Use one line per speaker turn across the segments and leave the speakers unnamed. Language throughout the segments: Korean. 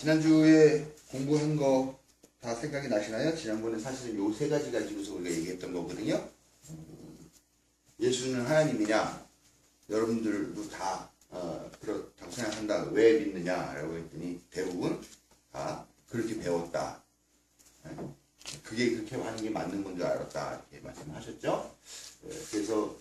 지난주에 공부한 거 다 생각이 나시나요? 지난번에 사실은 요 세 가지 가지고서 우리가 얘기했던 거거든요. 예수는 하나님이냐? 여러분들도 다 그렇다고 생각한다. 왜 믿느냐라고 했더니 대부분 다 그렇게 배웠다. 그게 그렇게 하는 게 맞는 건 줄 알았다. 이렇게 말씀하셨죠? 그래서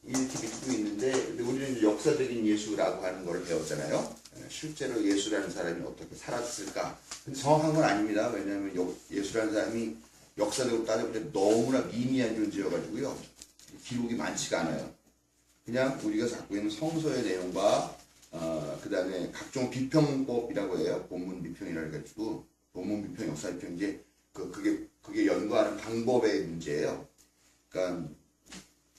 이렇게 믿고 있는데 우리는 역사적인 예수라고 하는 걸 배웠잖아요. 실제로 예수라는 사람이 어떻게 살았을까? 근데 정확한 건 아닙니다. 왜냐하면 예수라는 사람이 역사적으로 따져볼 때 너무나 미미한 존재여가지고요. 기록이 많지가 않아요. 그냥 우리가 갖고 있는 성서의 내용과 그 다음에 각종 비평법이라고 해요. 본문 비평이라 해가지고 본문 비평, 역사 비평 이제 그게 연구하는 방법의 문제예요. 그러니까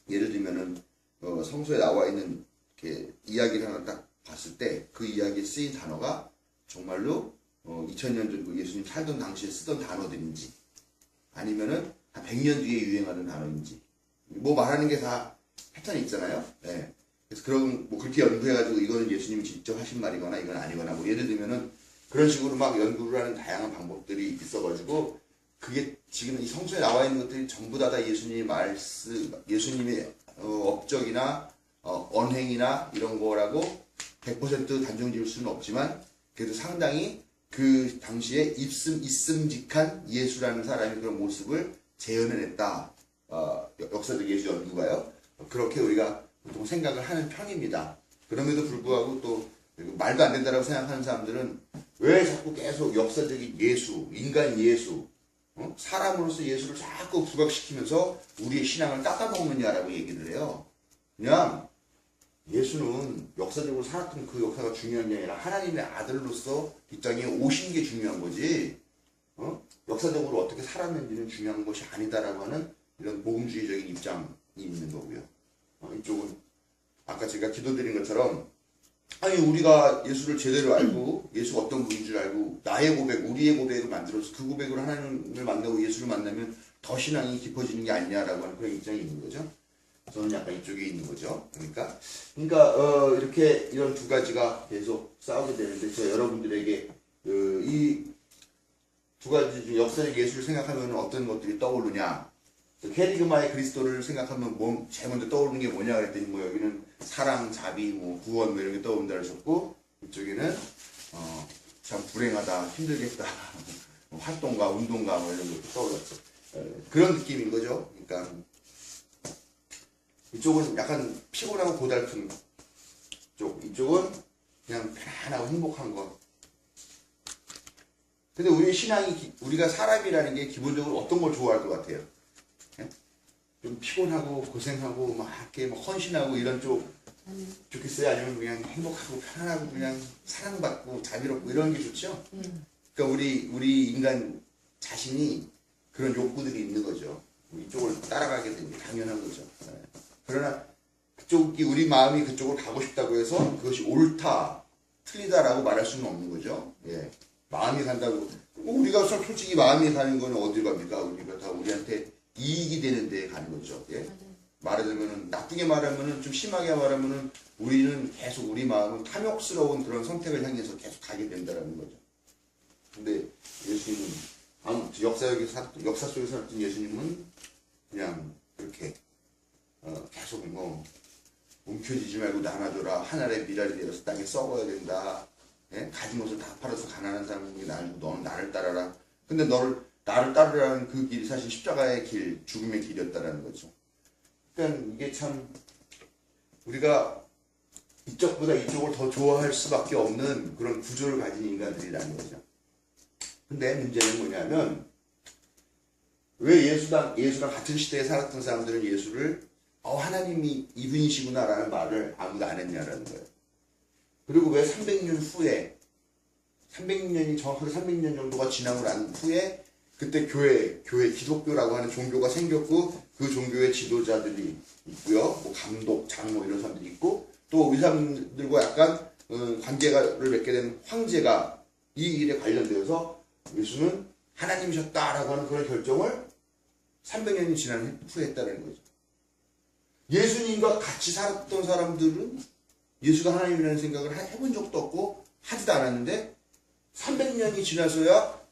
예를 들면은 성서에 나와 있는 이렇게 이야기를 하나 딱 봤을 때 그 이야기에 쓰인 단어가 정말로 2000년 전 예수님 살던 당시에 쓰던 단어들인지 아니면은 한 100년 뒤에 유행하는 단어인지 뭐 말하는 게 다 패턴이 있잖아요. 네. 그래서 그런 뭐 그렇게 연구해가지고 이거는 예수님이 직접 하신 말이거나 이건 아니거나 뭐 예를 들면은 그런 식으로 막 연구를 하는 다양한 방법들이 있어가지고 그게 지금 이 성서에 나와 있는 것들이 전부 다 예수님의 예수님의 업적이나 언행이나 이런 거라고 100% 단정 지을 수는 없지만 그래도 상당히 그 당시에 있음직한 예수라는 사람의 그런 모습을 재현해냈다. 역사적 예수 연구가요. 그렇게 우리가 보통 생각을 하는 편입니다. 그럼에도 불구하고 또 말도 안 된다고 생각하는 사람들은 왜 자꾸 계속 역사적인 예수, 인간 예수, 사람으로서 예수를 자꾸 부각시키면서 우리의 신앙을 깎아먹느냐라고 얘기를 해요. 그냥 예수는 역사적으로 살았던 그 역사가 중요한 게 아니라 하나님의 아들로서 이 땅에 오신 게 중요한 거지 역사적으로 어떻게 살았는지는 중요한 것이 아니다라고 하는 이런 복음주의적인 입장이 있는 거고요. 이쪽은 아까 제가 기도드린 것처럼 아니 우리가 예수를 제대로 알고 예수가 어떤 분인 줄 알고 나의 고백, 우리의 고백을 만들어서 그 고백으로 하나님을 만나고 예수를 만나면 더 신앙이 깊어지는 게 아니냐라고 하는 그런 입장이 있는 거죠. 저는 약간 이쪽에 있는 거죠. 그러니까 이렇게 이런 두 가지가 계속 싸우게 되는데 제가 여러분들에게 이 두 가지 중 역사적 예수를 생각하면 어떤 것들이 떠오르냐? 캐리그마의 그리스도를 생각하면 제일 먼저 떠오르는 게 뭐냐 그랬더니 뭐 여기는 사랑, 자비, 뭐 구원 뭐 이런 게 떠오른다 그러셨고 이쪽에는 참 불행하다, 힘들겠다, 활동가, 운동가 뭐 이런 것도 떠올랐죠. 그런 느낌인 거죠. 그러니까 이쪽은 약간 피곤하고 고달픈 쪽, 이쪽은 그냥 편안하고 행복한 것. 근데 우리의 신앙이, 우리가 사람이라는 게 기본적으로 어떤 걸 좋아할 것 같아요? 좀 피곤하고 고생하고 막 이렇게 막 헌신하고 이런 쪽 좋겠어요? 아니면 그냥 행복하고 편안하고 그냥 사랑받고 자비롭고 이런 게 좋죠? 그러니까 우리 인간 자신이 그런 욕구들이 있는 거죠. 이쪽을 따라가게 되는 게 당연한 거죠. 그러나 그쪽이 우리 마음이 그쪽으로 가고 싶다고 해서 그것이 옳다, 틀리다라고 말할 수는 없는 거죠. 예. 마음이 간다고 우리가 솔직히 마음이 가는 거는 어디로 갑니까? 우리가 다 우리한테 이익이 되는 데에 가는 거죠. 예? 말하자면은 나쁘게 말하면은 좀 심하게 말하면은 우리는 계속 우리 마음은 탐욕스러운 그런 선택을 향해서 계속 가게 된다라는 거죠. 근데 예수님은 역사 속에 살았던 예수님은 그냥 그렇게 계속 뭐 움켜쥐지 말고 나눠줘라. 하늘의 미랄이 되어서 땅에 썩어야 된다. 예? 가진 것을 다 팔아서 가난한 사람에게 너는 나를 따라라. 근데 나를 따르라는 그 길이 사실 십자가의 길, 죽음의 길이었다라는 거죠. 그러니까 이게 참 우리가 이쪽보다 이쪽을 더 좋아할 수밖에 없는 그런 구조를 가진 인간들이라는 거죠. 근데 문제는 뭐냐면 왜 예수랑 같은 시대에 살았던 사람들은 예수를 하나님이 이분이시구나라는 말을 아무도 안 했냐라는 거예요. 그리고 왜 300년 후에 300년이 정확하게 300년 정도가 지나고 난 후에 그때 교회 기독교라고 하는 종교가 생겼고 그 종교의 지도자들이 있고요. 뭐 감독, 장로 이런 사람들이 있고 또 이 사람들과 약간 관계를 맺게 된 황제가 이 일에 관련되어서 예수는 하나님이셨다라고 하는 그런 결정을 300년이 지난 후에 했다는 거죠. 예수님과 같이 살았던 사람들은 예수가 하나님이라는 생각을 해본 적도 없고 하지도 않았는데 300년이 지나서야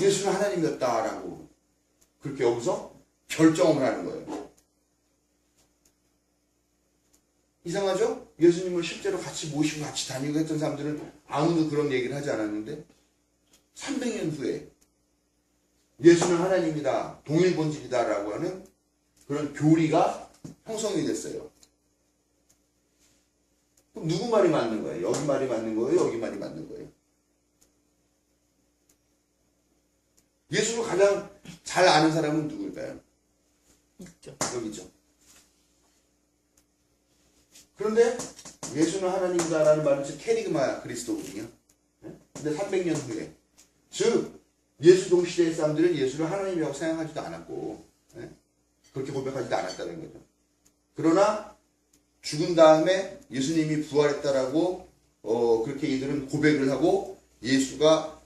예수는 하나님이었다라고 그렇게 여기서 결정을 하는 거예요. 이상하죠? 예수님을 실제로 같이 모시고 같이 다니고 했던 사람들은 아무도 그런 얘기를 하지 않았는데 300년 후에 예수는 하나님이다, 동일본질이다라고 하는 그런 교리가 형성이 됐어요. 그럼 누구 말이 맞는 거예요? 여기 말이 맞는 거예요? 여기 말이 맞는 거예요? 예수를 가장 잘 아는 사람은 누구일까요?
있죠.
여기죠. 그런데 예수는 하나님이다라는 말은 즉 캐리그마 그리스도거든요. 근데 300년 후에, 즉 예수 동시대의 사람들은 예수를 하나님이라고 생각하지도 않았고 그렇게 고백하지도 않았다는 거죠. 그러나 죽은 다음에 예수님이 부활했다라고 그렇게 이들은 고백을 하고 예수가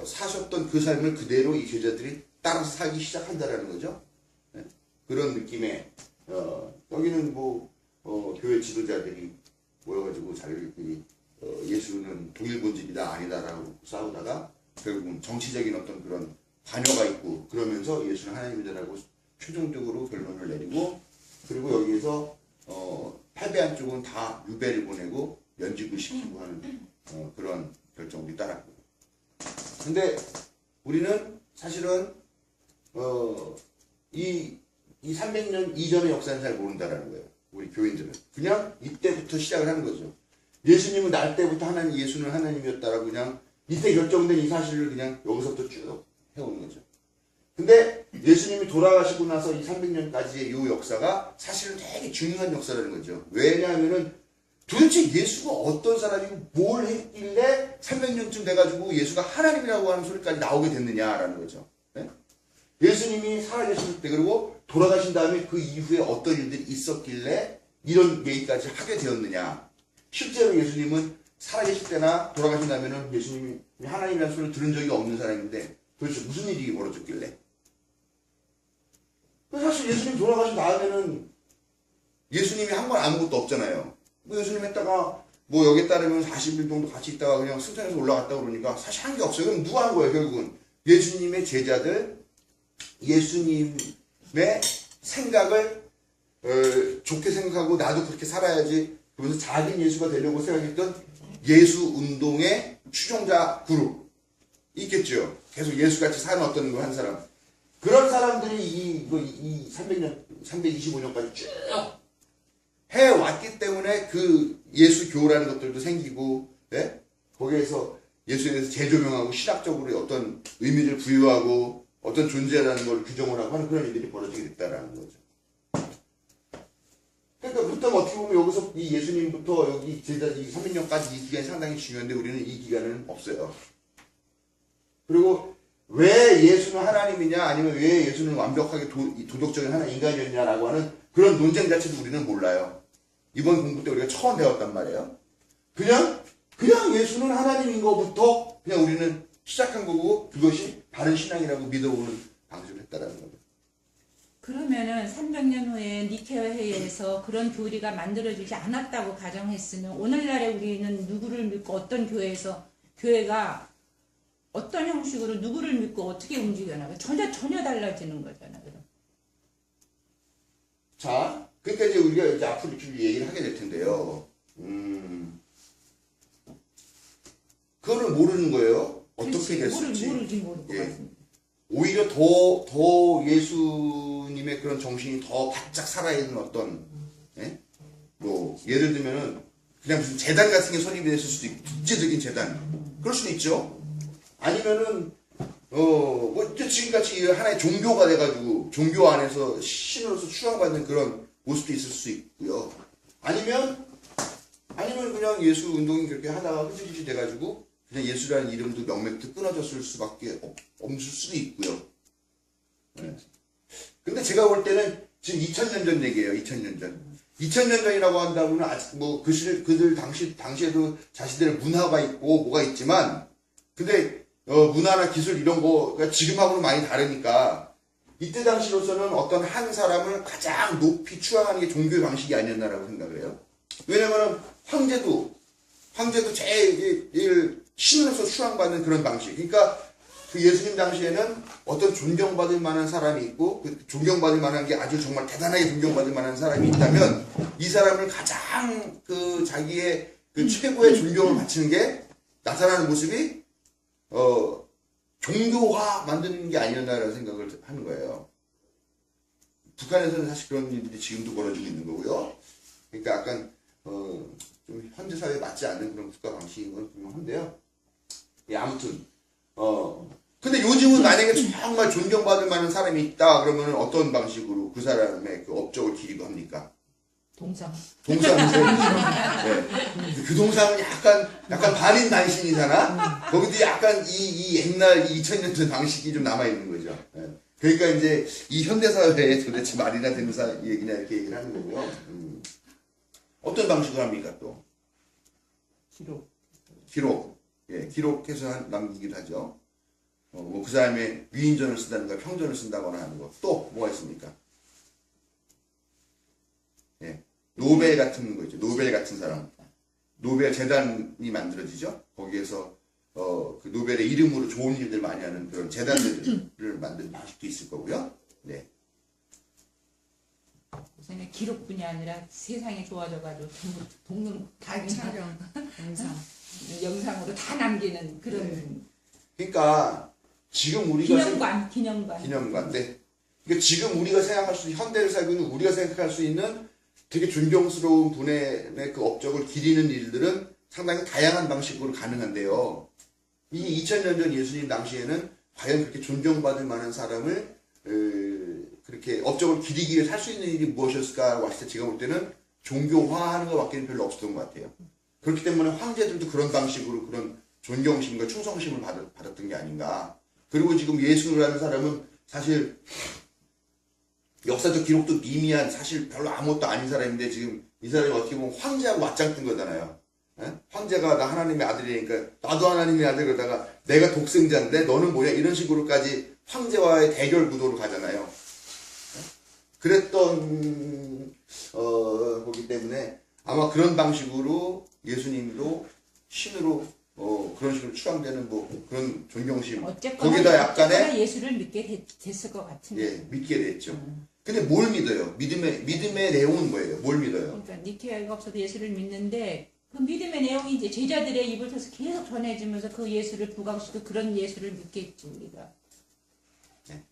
사셨던 그 삶을 그대로 이 제자들이 따라서 살기 시작한다라는 거죠. 그런 느낌의 여기는 교회 지도자들이 모여가지고 자기들끼리 예수는 동일본질이다 아니다라고 싸우다가 결국은 정치적인 어떤 그런 관여가 있고 그러면서 예수는 하나님이다라고 최종적으로 결론을 내리고, 그리고 여기에서 패배한 쪽은 다 유배를 보내고 면직을 시키고 하는 그런 결정이 따랐고. 근데 우리는 사실은 이 300년 이전의 역사는 잘 모른다라는 거예요. 우리 교인들은 그냥 이때부터 시작을 하는 거죠. 예수님은 날 때부터 예수는 하나님이었다라고 그냥 이때 결정된 이 사실을 그냥 여기서부터 쭉 해오는 거죠. 근데 예수님이 돌아가시고 나서 이 300년까지의 이 역사가 사실은 되게 중요한 역사라는 거죠. 왜냐하면은 도대체 예수가 어떤 사람이고 뭘 했길래 300년쯤 돼가지고 예수가 하나님이라고 하는 소리까지 나오게 됐느냐라는 거죠. 네? 예수님이 살아계실 때 그리고 돌아가신 다음에 그 이후에 어떤 일들이 있었길래 이런 얘기까지 하게 되었느냐. 실제로 예수님은 살아계실 때나 돌아가신 다음에는 예수님이 하나님이라는 소리를 들은 적이 없는 사람인데 도대체 무슨 일이 벌어졌길래. 사실 예수님 돌아가신 다음에는 예수님이 한 건 아무것도 없잖아요. 예수님 했다가 여기에 따르면 40일 정도 같이 있다가 그냥 승천해서 올라갔다 그러니까 사실 한 게 없어요. 그럼 누가 한 거예요 결국은? 예수님의 제자들, 예수님의 생각을 좋게 생각하고 나도 그렇게 살아야지 그러면서 자기 예수가 되려고 생각했던 예수 운동의 추종자 그룹 있겠죠. 계속 예수같이 사는 어떤 걸 한 사람. 그런 사람들이 이 325년까지 쭉 해왔기 때문에 그 예수교라는 것들도 생기고, 네? 거기에서 예수에 대해서 재조명하고 신학적으로 어떤 의미를 부여하고 어떤 존재라는 걸 규정을 하고 하는 그런 일들이 벌어지게 됐다라는 거죠. 그러니까 그렇다면 어떻게 보면 여기서 이 예수님부터 여기 제자들 300년까지 이 기간이 상당히 중요한데 우리는 이 기간은 없어요. 그리고 왜 예수는 하나님이냐 아니면 왜 예수는 완벽하게 도덕적인 하나 인간이었냐라고 하는 그런 논쟁 자체도 우리는 몰라요. 이번 공부 때 우리가 처음 배웠단 말이에요. 그냥 예수는 하나님인 것부터 그냥 우리는 시작한 거고 그것이 바른 신앙이라고 믿어오는 방식을 했다라는 거죠.
그러면은 300년 후에 니케아 회의에서 그런 교리가 만들어지지 않았다고 가정했으면 오늘날에 우리는 누구를 믿고 어떤 교회가 어떤 형식으로 누구를 믿고 어떻게 움직여나가 전혀 달라지는 거잖아. 그럼.
자, 그러니까 이제 우리가 이제 앞으로 좀 얘기를 하게 될 텐데요. 그거를 모르는 거예요. 어떻게 됐을지.
모를 것 같습니다.
오히려 더 예수님의 그런 정신이 더 바짝 살아있는 어떤, 예를 들면은 그냥 무슨 재단 같은 게 설립이 됐을 수도 있고, 국제적인 재단. 그럴 수도 있죠. 아니면은, 지금같이 하나의 종교가 돼가지고, 종교 안에서 신으로서 추앙받는 그런 모습도 있을 수 있고요. 아니면 그냥 예수 운동이 그렇게 하다가 흐지부지 돼가지고, 그냥 예수라는 이름도 명맥도 끊어졌을 수밖에 없을 수도 있고요. 네. 근데 제가 볼 때는 지금 2000년 전 얘기예요. 2000년 전. 2000년 전이라고 한다면 아직 그들 당시에도 자신들의 문화가 있고 뭐가 있지만, 근데 문화나 기술 이런 거가 지금하고는 많이 다르니까 이때 당시로서는 어떤 한 사람을 가장 높이 추앙하는 게 종교의 방식이 아니었나라고 생각을 해요. 왜냐면은 황제도 황제도 제일 신으로서 추앙받는 그런 방식. 그러니까 그 예수님 당시에는 어떤 존경받을 만한 사람이 있고 그 존경받을 만한 게 아주 정말 대단하게 존경받을 만한 사람이 있다면 이 사람을 가장 그 자기의 그 최고의 존경을 바치는 게 나타나는 모습이 종교화 만드는 게 아니었나라는 생각을 하는 거예요. 북한에서는 사실 그런 일들이 지금도 벌어지고 있는 거고요. 그러니까 약간 좀 현대 사회에 맞지 않는 그런 국가 방식인 건 분명한데요. 예, 아무튼 근데 요즘은 만약에 정말 존경받을 만한 사람이 있다 그러면 어떤 방식으로 그 사람의 그 업적을 기리고 합니까?
동상.
동상이죠. 네. 그 동상은 약간 반인 단신이잖아. 거기도 약간 이 옛날 2000년대 방식이 좀 남아 있는 거죠. 네. 그러니까 이제 이 현대 사회에 도대체 말이나 되는 얘기냐 이렇게 얘기를 하는 거고요. 어떤 방식으로 합니까 또? 기록. 예, 기록해서 남기기도 하죠. 뭐 그 사람의 위인전을 쓴다든가 평전을 쓴다거나 하는 거. 또 뭐가 있습니까? 예, 노벨 같은 거 있죠. 노벨 같은 사람. 노벨 재단이 만들어지죠. 거기에서 그 노벨의 이름으로 좋은 일들 많이 하는 그런 재단들을 만드는 방식도 있을 거고요. 네.
우선은 기록뿐이 아니라 세상이 좋아져가지고 동물
촬영, 영상.
영상으로 다 남기는 그런
그러니까 지금 우리가
기념관.
네. 그러니까 지금 우리가 생각할 수 현대를 살고 있는 우리가 생각할 수 있는 되게 존경스러운 분의 그 업적을 기리는 일들은 상당히 다양한 방식으로 가능한데요. 이 2000년 전 예수님 당시에는 과연 그렇게 존경받을 만한 사람을 그렇게 업적을 기리기 위해 살 수 있는 일이 무엇이었을까라고 했을 때 제가 볼 때는 종교화하는 것밖에는 별로 없었던 것 같아요. 그렇기 때문에 황제들도 그런 방식으로 그런 존경심과 충성심을 받았던 게 아닌가. 그리고 지금 예수라는 사람은 사실 역사적 기록도 미미한 사실 별로 아무것도 아닌 사람인데 지금 이 사람이 어떻게 보면 황제하고 맞짱 뜬 거잖아요. 에? 황제가 나 하나님의 아들이니까 나도 하나님의 아들 그러다가 내가 독생자인데 너는 뭐냐 이런 식으로까지 황제와의 대결 구도로 가잖아요. 에? 그랬던 거기 때문에 아마 그런 방식으로 예수님도 신으로 그런 식으로 추앙되는 뭐 그런 존경심 거기다 약간의
예수를 믿게 됐을 것 같은데.
예, 믿게 됐죠. 근데 뭘 믿어요? 믿음의 내용은 뭐예요? 뭘 믿어요?
그러니까 니케아가 없어도 예수를 믿는데 그 믿음의 내용이 이제 제자들의 입을 통해서 계속 전해지면서 그 예수를 부각시키고 그런 예수를 믿겠지 우리가.
네.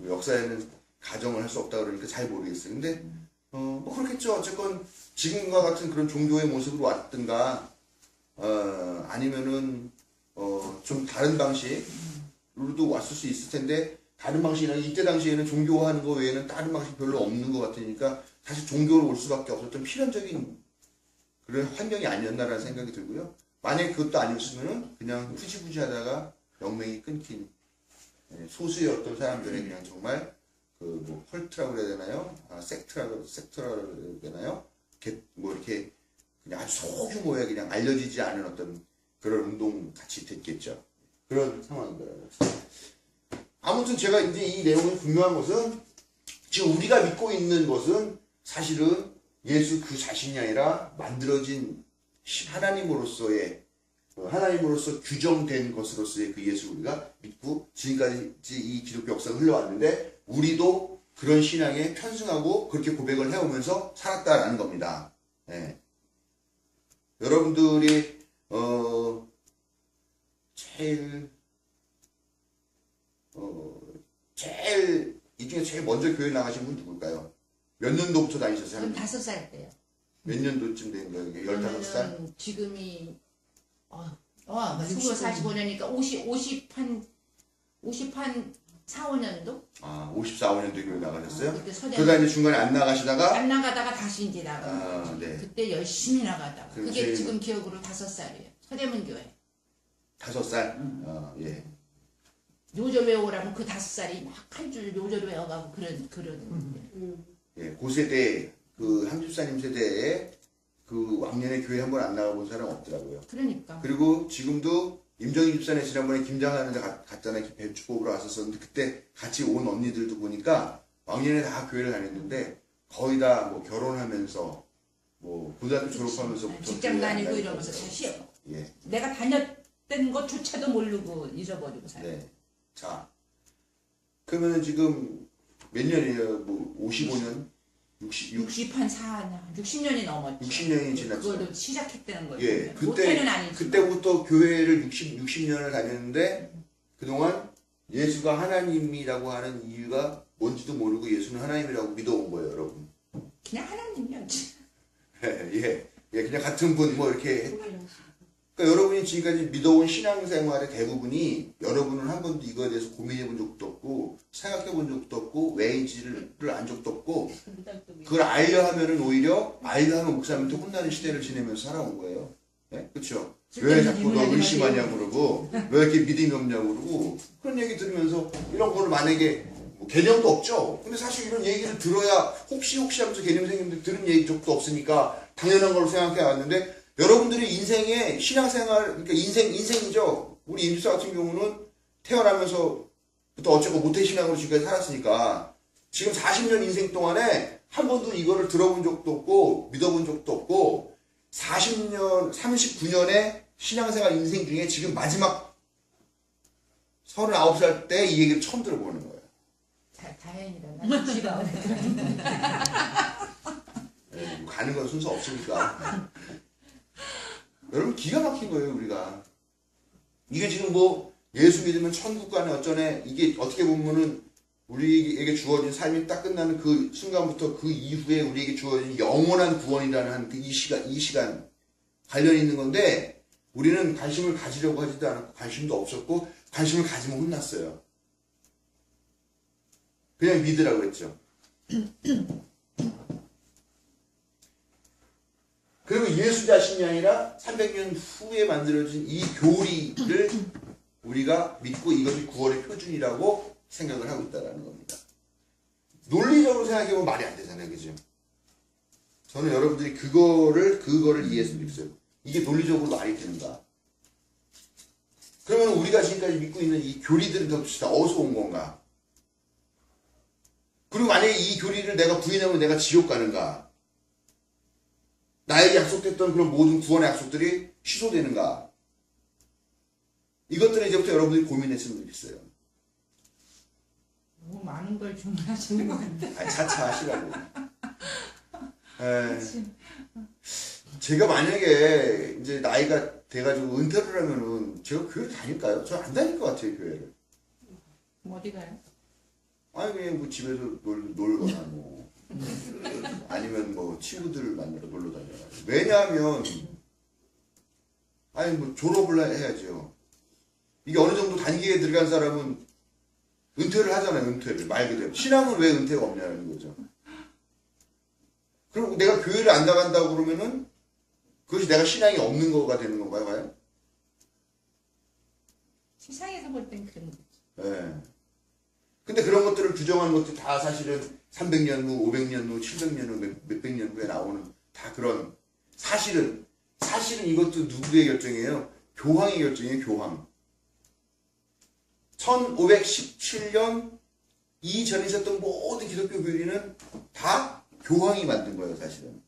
역사에는 가정을 할 수 없다 그러니까 잘 모르겠어요. 근데 뭐 그렇겠죠. 어쨌건 지금과 같은 그런 종교의 모습으로 왔든가 아니면은 좀 다른 방식으로도 왔을 수 있을 텐데 다른 방식이나 이때 당시에는 종교화하는 거 외에는 다른 방식 별로 없는 것 같으니까 사실 종교로 올 수밖에 없었던 필연적인 그런 환경이 아니었나라는 생각이 들고요. 만약에 그것도 아니었으면은 그냥 후지부지 하다가 영맹이 끊긴 소수의 어떤 사람들의 그냥 정말 그 뭐 컬트라고 그래야 되나요? 섹트라고 해야 되나요? 뭐 이렇게 그냥 아주 소규모의 그냥 알려지지 않은 어떤 그런 운동 같이 됐겠죠. 그런 상황입니다. 아무튼 제가 이제 이 내용이 분명한 것은 지금 우리가 믿고 있는 것은 사실은 예수 그 자신이 아니라 만들어진 하나님으로서 규정된 것으로서의 그 예수 우리가 믿고 지금까지 이 기독교 역사가 흘러왔는데 우리도 그런 신앙에 편승하고 그렇게 고백을 해오면서 살았다라는 겁니다. 네. 여러분들이 이 중에 제일 먼저 교회 나가신 분 누굴까요? 몇 년도부터 다니셨어요?
5살 때요.
몇 년도쯤 된 거예요? 15살?
지금이
수고 45년이니까 50한 4, 5년도?
54, 5년도 교회 나가셨어요?
그때
그러다 이제 중간에 안 나가시다가
안 나가다가 다시 이제 나가.
네.
그때 열심히 나가다가.
그럼
그게
제일
지금 기억으로 5살이에요. 서대문 교회.
5살? 예.
요절 외우라면 그 5살이 막 한 줄 요절 외워가고 그런.
예, 그 세대, 그 한집사님 세대에 그 왕년에 교회 한 번 안 나가본 사람 없더라고요.
그러니까.
그리고 지금도 임정희 집사님 지난번에 김장하는데 갔잖아요. 배추 뽑으러 갔었는데 그때 같이 온 언니들도 보니까 왕년에 다 교회를 다녔는데 거의 다 뭐 결혼하면서 뭐 고등학교 졸업하면서부터
직장
교회 안
다니고
다니고
이러면서 다시 내가 다녔던 것조차도 모르고 잊어버리고 살아요.
네. 자, 그러면 지금 몇 년이에요? 뭐 55년?
60한 60년이 넘었죠.
60년이 지났죠.
그걸로 시작했다는 거예요.
예,
못해는 아니지.
그때부터 교회를 60년을 다녔는데 그동안 예수가 하나님이라고 하는 이유가 뭔지도 모르고 예수는 하나님이라고 믿어온 거예요, 여러분.
그냥 하나님이었지.
예, 그냥 같은 분 뭐 이렇게. 그러니까 여러분이 지금까지 믿어온 신앙생활의 대부분이 여러분은 한 번도 이거에 대해서 고민해 본 적도 없고 생각해 본 적도 없고 왜인지를 안 적도 없고 그걸 알려 하면은 오히려 알려 하면 목사님한테 혼나는 시대를 지내면서 살아온 거예요. 예? 그렇죠? 왜 자꾸 너 의심하냐고 그러고 왜 이렇게 믿음이 없냐고 그러고 그런 얘기 들으면서 이런 거를 만약에 뭐 개념도 없죠. 근데 사실 이런 얘기를 들어야 혹시 하면서 개념 생겼는데 들은 얘기 적도 없으니까 당연한 걸로 생각해 왔는데 여러분들이 인생의 신앙생활, 그러니까 인생이죠. 우리 임주사 같은 경우는 태어나면서부터 어쩌고 모태신앙으로 지금까지 살았으니까 지금 40년 인생 동안에 한 번도 이거를 들어본 적도 없고 믿어본 적도 없고 39년의 신앙생활 인생 중에 지금 마지막 39살 때 이 얘기를 처음 들어보는 거예요.
다행이다. 난 지가
네, 가는 건 순서 없으니까. 여러분 기가 막힌 거예요 우리가. 이게 지금 뭐 예수 믿으면 천국 가네 어쩌네 이게 어떻게 보면은 우리에게 주어진 삶이 딱 끝나는 그 순간부터 그 이후에 우리에게 주어진 영원한 구원이라는 이 시간 관련이 있는 건데 우리는 관심을 가지려고 하지도 않았고 관심도 없었고 관심을 가지면 혼났어요. 그냥 믿으라고 했죠. 그리고 예수 자신이 아니라 300년 후에 만들어진 이 교리를 우리가 믿고 이것이 구원의 표준이라고 생각을 하고 있다는 겁니다. 논리적으로 생각해보면 말이 안 되잖아요. 그죠? 저는 여러분들이 그거를 이해했으면 좋겠어요. 이게 논리적으로 말이 되는가? 그러면 우리가 지금까지 믿고 있는 이 교리들은 도대체 다 어디서 온 건가? 그리고 만약에 이 교리를 내가 부인하면 내가 지옥 가는가? 나에게 약속됐던 그런 모든 구원의 약속들이 취소되는가? 이것들은 이제부터 여러분들이 고민했으면 좋겠어요.
너무 많은 걸 주문하시는 것 같아.
아니, 차차 하시라고. 제가 만약에 이제 나이가 돼가지고 은퇴를 하면은 제가 교회를 다닐까요? 저 안 다닐 것 같아요, 교회를.
어디 가요?
아니, 그냥 뭐 집에서 놀거나 뭐. 아니면 뭐 친구들을 만나러 놀러 다녀요. 왜냐하면 아니 뭐 졸업을 해야죠. 이게 어느 정도 단계에 들어간 사람은 은퇴를 하잖아요. 은퇴를 말 그대로. 신앙은 왜 은퇴가 없냐는 거죠. 그리고 내가 교회를 안 나간다고 그러면은 그것이 내가 신앙이 없는 거가 되는 건가요, 과연?
세상에서 볼 땐 그런 거지.
네. 근데 그런 것들을 규정하는 것들이 다 사실은 300년 후, 500년 후, 700년 후, 몇백 년 후에 나오는 다 그런 사실은 이것도 누구의 결정이에요? 교황의 결정이에요, 교황. 1517년 이전에 있었던 모든 기독교 교리는 다 교황이 만든 거예요, 사실은.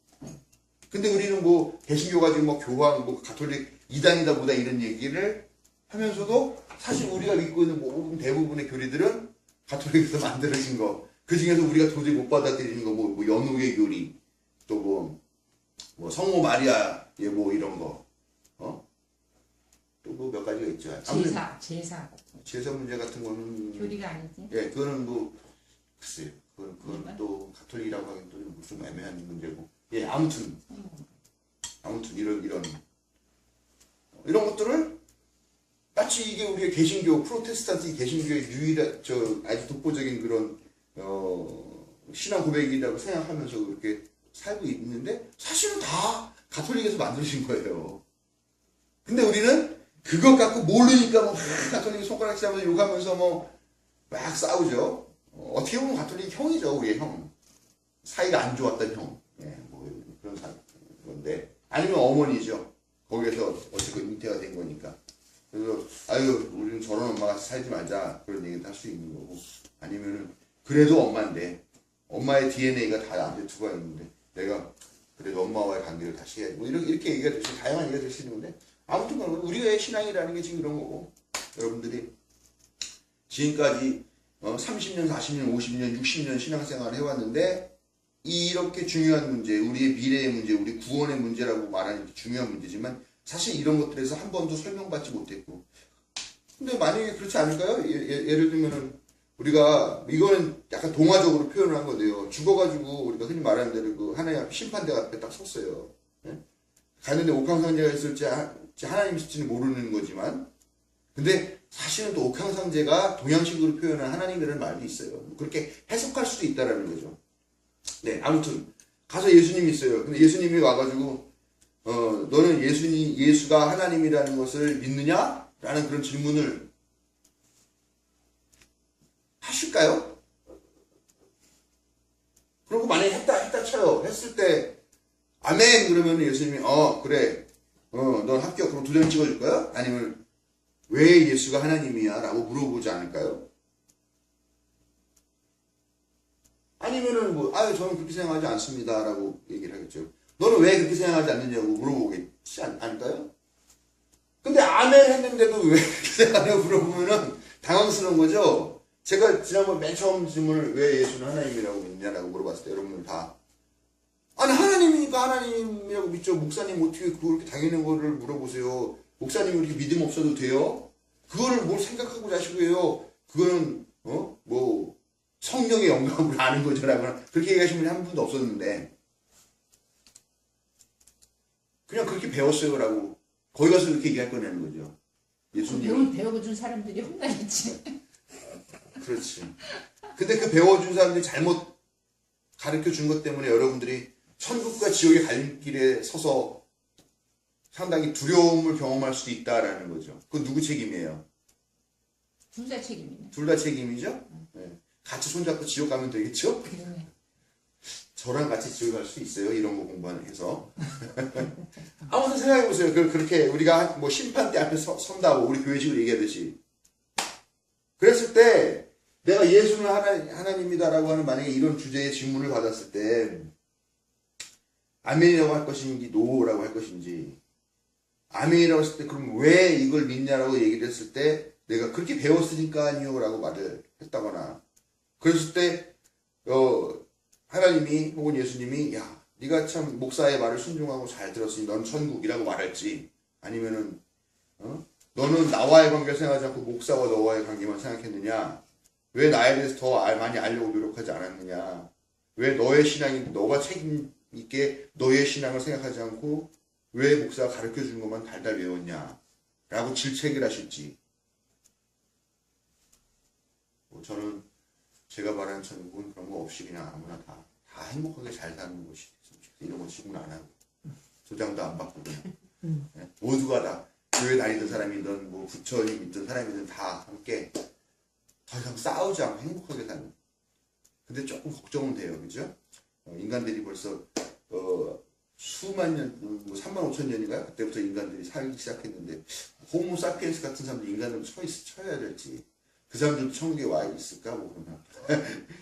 근데 우리는 뭐 개신교가 지금 뭐 교황, 뭐 가톨릭 이단이다 뭐다 이런 얘기를 하면서도 사실 우리가 믿고 있는 모든 대부분의 교리들은 가톨릭에서 만들어진 거. 그 중에서 우리가 도저히 못 받아들이는 거, 뭐 연후의 교리, 또 뭐 성모 마리아의 뭐 이런 거, 또 뭐 몇 가지가 있죠. 제사 문제 같은 거는
교리가 아니지.
예, 그거는 뭐 글쎄요, 그건 또 가톨릭이라고 하기엔 또 좀 애매한 문제고, 예, 아무튼 이런 것들을 마치 이게 우리의 개신교, 프로테스탄트 개신교의 유일한 아주 독보적인 그런 신앙 고백이라고 생각하면서 그렇게 살고 있는데 사실은 다 가톨릭에서 만드신 거예요. 근데 우리는 그것 갖고 모르니까 뭐 가톨릭 손가락 싸면서 욕하면서 뭐 막 싸우죠. 어떻게 보면 가톨릭 형이죠, 우리의 형. 사이가 안 좋았던 형. 예, 뭐 그런 건데 아니면 어머니죠. 거기에서 어쨌든 은퇴가 된 거니까. 그래서 아유 우리는 저런 엄마같이 살지 말자 그런 얘기도 할 수 있는 거고 아니면은 그래도 엄마인데 엄마의 DNA가 다 나한테 들어가 있는데 내가 그래도 엄마와의 관계를 다시 해야지 뭐 이렇게 얘기가 될 수 다양한 얘기가 될 수 있는 건데 아무튼 우리의 신앙이라는 게 지금 이런 거고, 여러분들이 지금까지 30년, 40년, 50년, 60년 신앙생활을 해왔는데 이렇게 중요한 문제, 우리의 미래의 문제, 우리 구원의 문제라고 말하는 게 중요한 문제지만 사실 이런 것들에서 한 번도 설명받지 못했고, 근데 만약에 그렇지 않을까요? 예를 들면은 우리가 이거는 약간 동화적으로 표현을 한 건데요. 죽어가지고 우리가 흔히 말하는 대로 그 하나님 앞에 심판대 앞에 딱 섰어요. 예? 갔는데 옥황상제가 있을지 하나님 있을지는 모르는 거지만, 근데 사실은 또 옥황상제가 동양식으로 표현한 하나님이라는 말도 있어요. 그렇게 해석할 수도 있다라는 거죠. 네, 아무튼 가서 예수님이 있어요. 근데 예수님이 와가지고 너는 예수가 하나님이라는 것을 믿느냐? 라는 그런 질문을 하실까요? 그리고 만약에 했다 쳐요. 했을 때 아멘 그러면 예수님이 그래 넌 합격. 그럼 도장 찍어줄 거야? 아니면 왜 예수가 하나님이야? 라고 물어보지 않을까요? 아니면은 저는 그렇게 생각하지 않습니다. 라고 얘기를 하겠죠. 너는 왜 그렇게 생각하지 않느냐고 물어보겠지 않을까요? 근데 아멘 했는데도 왜 그렇게 생각하냐고 물어보면은 당황스러운 거죠? 제가 지난번 맨 처음 질문을 왜 예수는 하나님이라고 믿냐라고 물어봤을 때 여러분들 다 아니 하나님이니까 하나님이라고 믿죠. 목사님 어떻게 그렇게 당연한 거를 물어보세요. 목사님이 그렇게 믿음 없어도 돼요? 그거를 뭘 생각하고 자시고요. 그거는 성령의 영감으로 아는 거죠라고 그렇게 얘기하신 분이 한 분도 없었는데 그냥 그렇게 배웠어요라고 거기 가서 이렇게 얘기할 거냐는 거죠. 예수님은
배워준 사람들이 혼나겠지.
그렇지. 근데 그 배워준 사람들이 잘못 가르쳐 준 것 때문에 여러분들이 천국과 지옥의 갈림길에 서서 상당히 두려움을 경험할 수도 있다라는 거죠. 그건 누구 책임이에요?
둘 다 책임이네.
둘 다 책임이죠? 네. 같이 손잡고 지옥 가면 되겠죠?
그러네.
저랑 같이 지옥 갈 수 있어요. 이런 거 공부해서. 아무튼 생각해보세요. 그렇게 우리가 심판대 앞에 선다고 우리 교회식으로 얘기하듯이. 그랬을 때 내가 예수는 하나님이다라고 하는 만약에 이런 주제의 질문을 받았을 때 아멘이라고 할 것인지 노라고 할 것인지 아멘이라고 했을 때 그럼 왜 이걸 믿냐라고 얘기를 했을 때 내가 그렇게 배웠으니까요 라고 말을 했다거나 그랬을 때 하나님이 혹은 예수님이 야 네가 참 목사의 말을 순종하고 잘 들었으니 넌 천국이라고 말할지 아니면은 너는 나와의 관계를 생각하지 않고 목사와 너와의 관계만 생각했느냐 왜 나에 대해서 더 많이 알려고 노력하지 않았느냐 왜 너의 신앙이 너가 책임 있게 너의 신앙을 생각하지 않고 왜 목사가 가르쳐 준 것만 달달 외웠냐 라고 질책을 하실지 저는 제가 말하는 천국은 그런 거 없이 그냥 아무나 다 행복하게 잘 사는 곳이 이런 거 질문 안 하고 도장도 안 받고 그냥 모두가 다 교회 다니던 사람이든 부처님 있던 사람이든 다 함께 더 이상 싸우지 않고 행복하게 사는. 근데 조금 걱정은 돼요, 그죠? 인간들이 벌써 수만 년, 3만 5천 년인가요? 그때부터 인간들이 살기 시작했는데 호모 사피엔스 같은 사람들 인간으로 쳐야 될지 그 사람들도 천국에 와 있을까? 그러면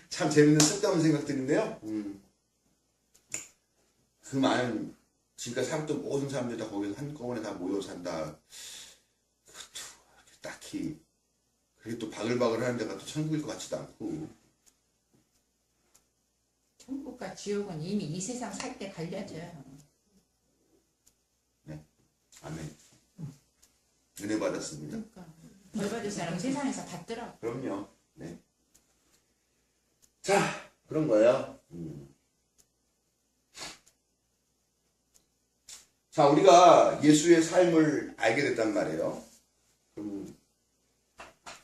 참 재밌는 쓸데없는 생각들인데요. 그 많은 지금까지 살았던 모든 사람들이 다 거기서 한꺼번에 다 모여 산다. 그것도 딱히 그게 또 바글바글 하는 데가 또 천국일 것 같지도 않고.
천국과 지옥은 이미 이 세상 살 때 갈려져요.
네, 아멘. 은혜 받았습니다.
그러니까 벌 받을 사람 세상에서 받더라고.
그럼요. 네. 자, 그런 거예요. 자, 우리가 예수의 삶을 알게 됐단 말이에요.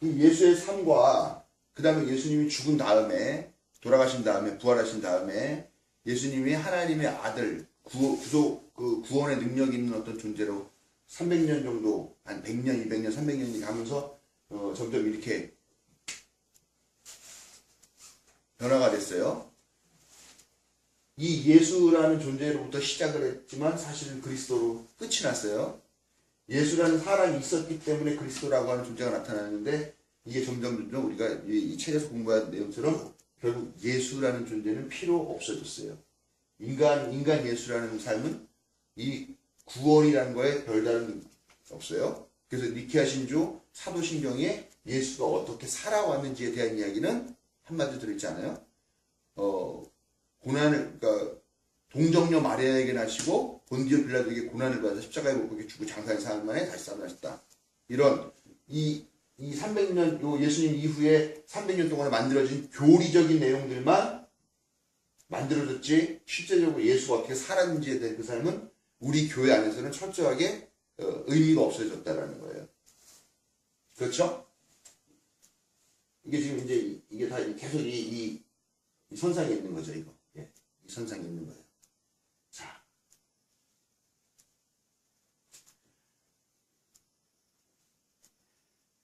이 예수의 삶과 그 다음에 예수님이 죽은 다음에 돌아가신 다음에 부활하신 다음에 예수님이 하나님의 아들 구원의 능력이 있는 어떤 존재로 300년 정도 한 100년, 200년, 300년이 가면서 점점 이렇게 변화가 됐어요. 이 예수라는 존재로부터 시작을 했지만 사실은 그리스도로 끝이 났어요. 예수라는 사람이 있었기 때문에 그리스도라고 하는 존재가 나타나는데 이게 점점 우리가 이 책에서 공부한 내용처럼 결국 예수라는 존재는 필요 없어졌어요. 인간 예수라는 삶은 이 구원이라는 거에 별다른 없어요. 그래서 니케아 신조 사도신경에 예수가 어떻게 살아왔는지에 대한 이야기는 한마디로 들어있지 않아요? 고난을, 그러니까 동정녀 마리아에게 나시고 본디오 빌라도에게 고난을 받아 십자가에 못 박혀 죽고 장사의 사흘 만에 다시 살아나셨다. 이런 이 300년, 요 예수님 이후에 300년 동안에 만들어진 교리적인 내용들만 만들어졌지, 실제적으로 예수가 어떻게 살았는지에 대한 그 삶은 우리 교회 안에서는 철저하게 의미가 없어졌다라는 거예요. 그렇죠? 이게 지금 이제 이게 다 계속 이 선상에 있는 거죠, 이거. 예, 이 선상에 있는 거예요. 자.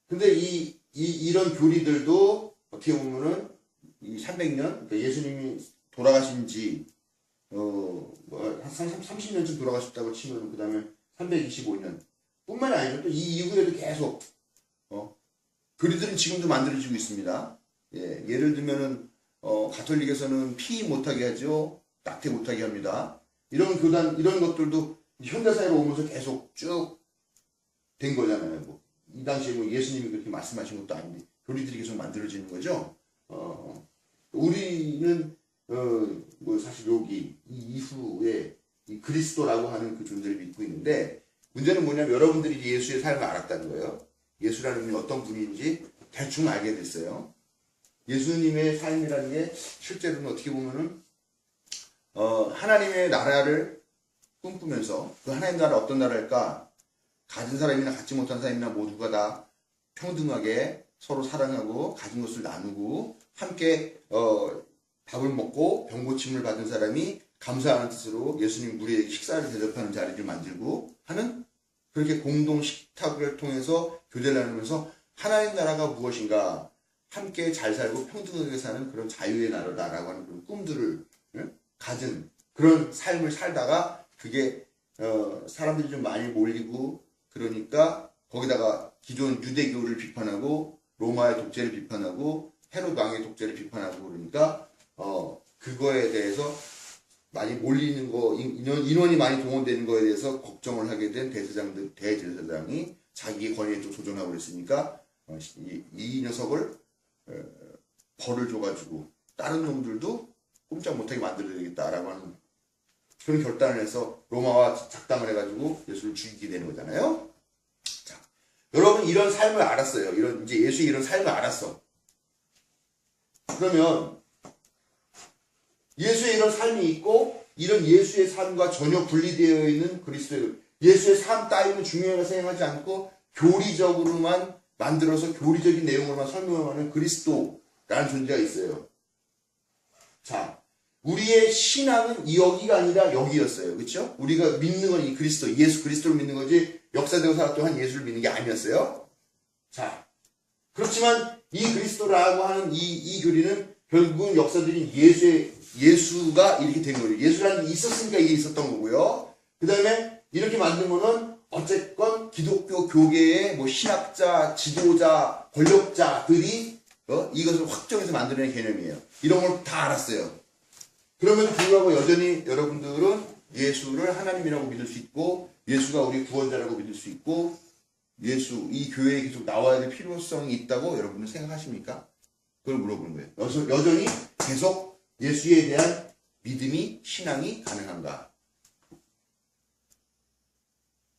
근데 이런 교리들도 어떻게 보면은 이 300년, 그러니까 예수님이 돌아가신 지, 한 30년쯤 돌아가셨다고 치면, 그 다음에 325년. 뿐만 아니라 또 이 이후에도 계속, 교리들은 지금도 만들어지고 있습니다. 예, 예를 들면은, 가톨릭에서는 피 못하게 하죠. 낙태 못하게 합니다. 이런 교단, 이런 것들도 현대사회로 오면서 계속 쭉 된 거잖아요. 뭐. 이 당시에 뭐 예수님이 그렇게 말씀하신 것도 아닌데, 교리들이 계속 만들어지는 거죠. 우리는, 뭐 사실 여기, 이 이후에 이 그리스도라고 하는 그 존재를 믿고 있는데, 문제는 뭐냐면 여러분들이 예수의 삶을 알았다는 거예요. 예수라는 분이 어떤 분인지 대충 알게 됐어요. 예수님의 삶이라는 게 실제로는 어떻게 보면은, 하나님의 나라를 꿈꾸면서 그 하나님 나라 어떤 나라일까? 가진 사람이나 갖지 못한 사람이나 모두가 다 평등하게 서로 사랑하고 가진 것을 나누고 함께 밥을 먹고 병고침을 받은 사람이 감사하는 뜻으로 예수님 무리에게 식사를 대접하는 자리를 만들고 하는, 그렇게 공동 식탁을 통해서 교제를 나누면서 하나님 나라가 무엇인가, 함께 잘 살고 평등하게 사는 그런 자유의 나라다라고 하는 그런 꿈들을 가진 그런 삶을 살다가, 그게 사람들이 좀 많이 몰리고, 그러니까 거기다가 기존 유대교를 비판하고 로마의 독재를 비판하고 헤롯 왕의 독재를 비판하고, 그러니까 그거에 대해서 많이 몰리는 거, 인원이 많이 동원되는 거에 대해서 걱정을 하게 된 대제사장이 자기의 권위에 또 도전하고 그랬으니까 이 녀석을 벌을 줘가지고 다른 놈들도 꼼짝 못하게 만들어야 되겠다라고 하는 그런 결단을 해서 로마와 작당을 해가지고 예수를 죽이게 되는 거잖아요. 자, 여러분 이런 삶을 알았어요. 이제 예수의 이런 삶을 알았어. 그러면 예수의 이런 삶이 있고, 이런 예수의 삶과 전혀 분리되어 있는 그리스도의, 예수의 삶 따위는 중요하게 생각하지 않고 교리적으로만 만들어서 교리적인 내용으로만 설명하는 그리스도라는 존재가 있어요. 자, 우리의 신앙은 여기가 아니라 여기였어요. 그렇죠? 우리가 믿는 건 이 그리스도, 예수 그리스도를 믿는 거지 역사되고 살았던 한 예수를 믿는 게 아니었어요. 자, 그렇지만 이 그리스도라고 하는 이 교리는 결국은 역사적인 예수가 이렇게 된 거예요. 예수라는 게 있었으니까 이게 있었던 거고요. 그 다음에 이렇게 만든 거는 어쨌건 기독교 교계의 뭐 신학자, 지도자, 권력자들이 이것을 확정해서 만들어낸 개념이에요. 이런 걸 다 알았어요. 그럼에도 불구하고 여전히 여러분들은 예수를 하나님이라고 믿을 수 있고, 예수가 우리 구원자라고 믿을 수 있고, 예수, 이 교회에 계속 나와야 될 필요성이 있다고 여러분은 생각하십니까? 그걸 물어보는 거예요. 여전히 계속 예수에 대한 믿음이, 신앙이 가능한가?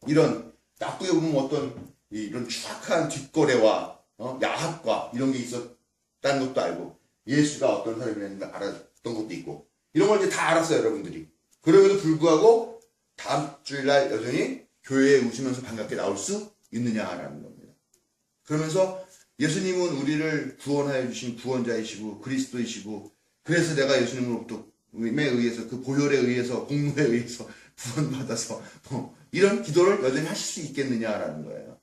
이런, 나쁘게 보면 어떤, 이런 추악한 뒷거래와, 야합과 이런 게 있었다는 것도 알고, 예수가 어떤 사람이라는 걸 알았던 것도 있고, 이런 걸 이제 다 알았어요, 여러분들이. 그럼에도 불구하고, 다음 주일날 여전히 교회에 웃으면서 반갑게 나올 수 있느냐라는 겁니다. 그러면서 예수님은 우리를 구원하여 주신 구원자이시고, 그리스도이시고, 그래서 내가 예수님으로부터 의해서 그 보혈에 의해서 공로에 의해서 구원받아서 이런 기도를 여전히 하실 수 있겠느냐라는 거예요.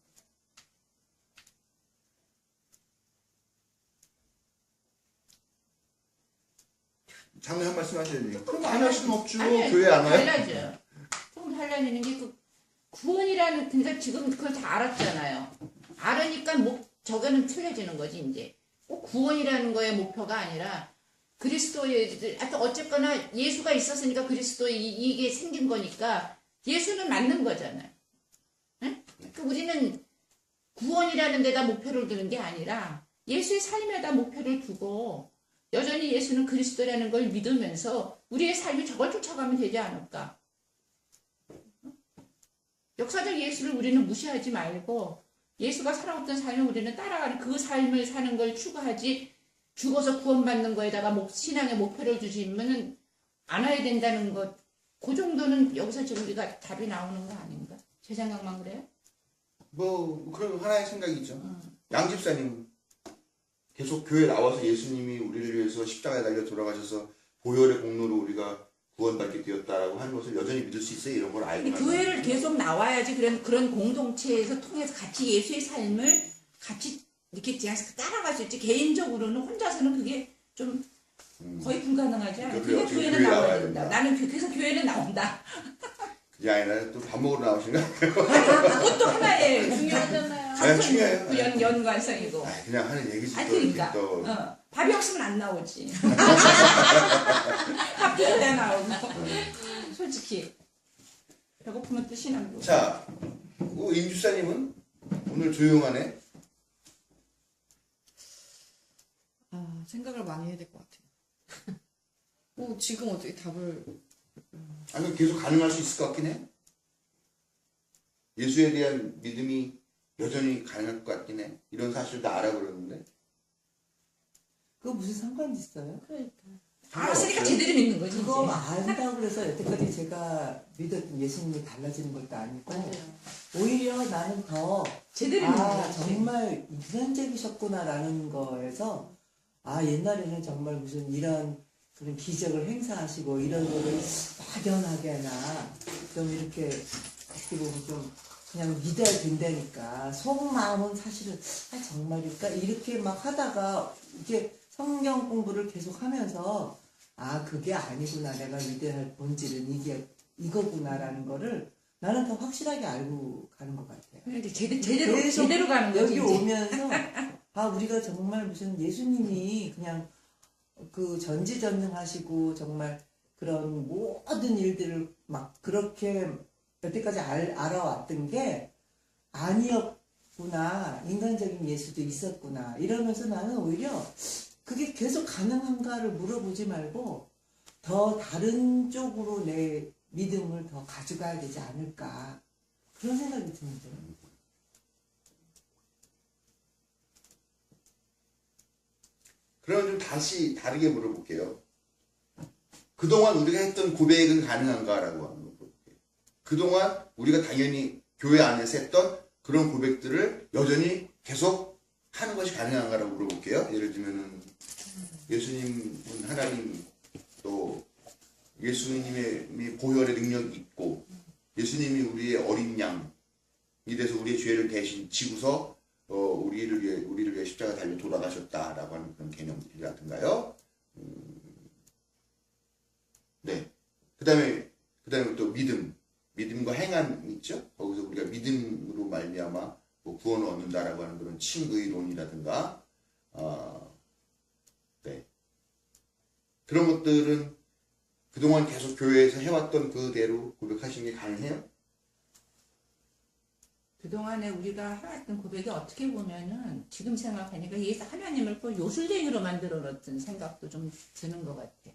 장례 한 말씀 하셔야지. 그럼 안 할 수는 없죠. 교회 안 와요?
달라져요. 좀 달라지는 게 구원이라는, 그러니까 지금 그걸 다 알았잖아요. 알으니까 저거는 틀려지는 거지 이제. 꼭 구원이라는 거의 목표가 아니라 그리스도의, 어쨌거나 예수가 있었으니까 그리스도 이게 생긴 거니까 예수는 맞는 거잖아요. 응? 그러니까 우리는 구원이라는 데다 목표를 두는 게 아니라 예수의 삶에다 목표를 두고 여전히 예수는 그리스도라는 걸 믿으면서 우리의 삶이 저걸 쫓아가면 되지 않을까. 역사적 예수를 우리는 무시하지 말고 예수가 살아왔던 삶을 우리는 따라가는 그 삶을 사는 걸 추구하지 죽어서 구원받는 거에다가 신앙의 목표를 두시면 않아야 된다는 것. 그 정도는 여기서 지금 우리가 답이 나오는 거 아닌가? 제 생각만 그래요?
뭐 그런 하나의 생각이죠. 양 집사님 계속 교회 나와서 예수님이 우리를 위해서 십자가에 달려 돌아가셔서 보혈의 공로로 우리가 구원받게 되었다라고 하는 것을 여전히 믿을 수 있어요. 이런 걸 알고
근데 교회를 계속 나와야지 그런 공동체에서 통해서 같이 예수의 삶을 같이 이렇게 따라갈 수 있지. 개인적으로는 혼자서는 그게 좀 거의 불가능하지 않아요.
그래요.
그냥 교회는
교회
나와야
나와야
된다.
된다.
나는 그래서 교회는 나온다.
그게 아니라 또 밥 먹으러 나오신가?
그것도 하나의
중요하잖아요.
중요해요.
그 연관성이고.
아, 그냥 하는 얘기지.
아
또
그러니까
이렇게 또
밥이 없으면 안 나오지. 밥 드셔야 나오고. 솔직히 배고프면 또 신앙도.
자, 임 집사님은 오늘 조용하네.
생각을 많이 해야 될 것 같아요. 지금 어떻게 답을
아니 계속 가능할 수 있을 것 같긴 해. 예수에 대한 믿음이 여전히 가능할 것 같긴 해. 이런 사실도 알아 그러는데.
그거 무슨 상관이 있어요?
그러니까. 알았으니까 제대로 믿는 거지.
그거
이제.
안다고 그래서 여태까지 제가 믿었던 예수님이 달라지는 것도 아니고 오히려 나는 더
제대로 믿는 거지.
정말 인간적이셨구나라는 거에서 옛날에는 정말 무슨 이런 그런 기적을 행사하시고 이런 거를 막연하게나 좀 이렇게 어떻게 보면 좀 그냥 믿어야 된다니까 속마음은 사실은 정말일까 이렇게 막 하다가 이게 성경 공부를 계속 하면서 그게 아니구나 내가 믿어야 할 본질은 이거구나라는 거를 나는 더 확실하게 알고 가는 것 같아요.
근데 제대로
그래서
제대로 가는 거지.
여기
이제.
오면서 우리가 정말 무슨 예수님이 그냥 그 전지전능하시고 정말 그런 모든 일들을 막 그렇게 여태까지 알아왔던 게 아니었구나. 인간적인 예수도 있었구나. 이러면서 나는 오히려 그게 계속 가능한가를 물어보지 말고 더 다른 쪽으로 내 믿음을 더 가져가야 되지 않을까. 그런 생각이 드는데.
그러면 좀 다시 다르게 물어볼게요. 그동안 우리가 했던 고백은 가능한가라고 하는 거 볼게요. 그동안 우리가 당연히 교회 안에서 했던 그런 고백들을 여전히 계속 하는 것이 가능한가라고 물어볼게요. 예를 들면은 예수님은 하나님, 또 예수님의 보혈의 능력이 있고 예수님이 우리의 어린 양이 돼서 우리의 죄를 대신 지고서 우리를 위해 십자가 달려 돌아가셨다라고 하는 그런 개념들이라든가요. 네. 그다음에 또 믿음과 행함 있죠. 거기서 우리가 믿음으로 말미암아 구원을 얻는다라고 하는 그런 칭의론이라든가, 네. 그런 것들은 그동안 계속 교회에서 해왔던 그대로 고백하시는 게 가능해요?
그동안에 우리가 해왔던 고백이 어떻게 보면은 지금 생각하니까 예수 하나님을 또 요술쟁이로 만들어 놓던 생각도 좀 드는 것 같아.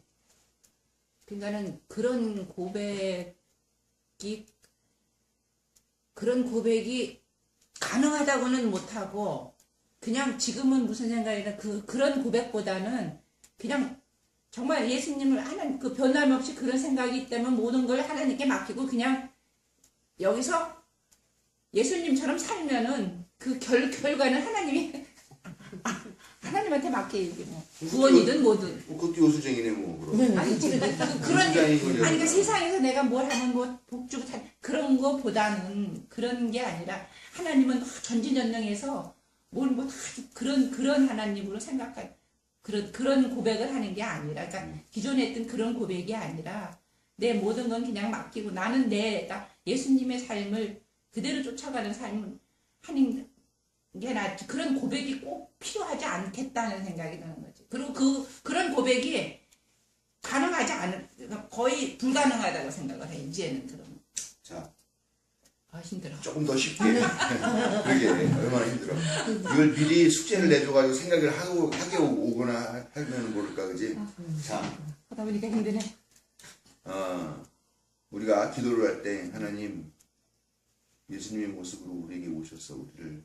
그러니까는 그런 고백이 가능하다고는 못하고 그냥 지금은 무슨 생각이냐 그런 고백보다는 그냥 정말 예수님을 하나님 그 변함없이 그런 생각이 있다면 모든 걸 하나님께 맡기고 그냥 여기서 예수님처럼 살면은 그 결과는 하나님한테 맡겨야지 뭐. 구원이든 뭐든.
그것도 요술쟁이네 뭐. 그럼.
아니 그러니까 세상에서 내가 뭘 하면 뭐 복주고 그런 거보다는 그런 게 아니라 하나님은 전지전능해서 뭘 뭐 다 그런 하나님으로 생각할 그런 고백을 하는 게 아니라 그러니까 기존에 했던 그런 고백이 아니라 내 모든 건 그냥 맡기고 나는 딱 예수님의 삶을 그대로 쫓아가는 삶을 하는 게 낫지. 그런 고백이 꼭 필요하지 않겠다는 생각이 드는 거지. 그리고 그런 고백이 가능하지 않은, 거의 불가능하다고 생각을 해, 이제는 그럼.
자,
아 힘들어.
조금 더 쉽게. 그러게 얼마나 힘들어. 이걸 미리 숙제를 내줘가지고 생각을 하게 오거나 하면 모를까, 그지? 자,
하다 보니까 힘드네.
우리가 기도를 할 때 하나님 예수님의 모습으로 우리에게 오셔서 우리를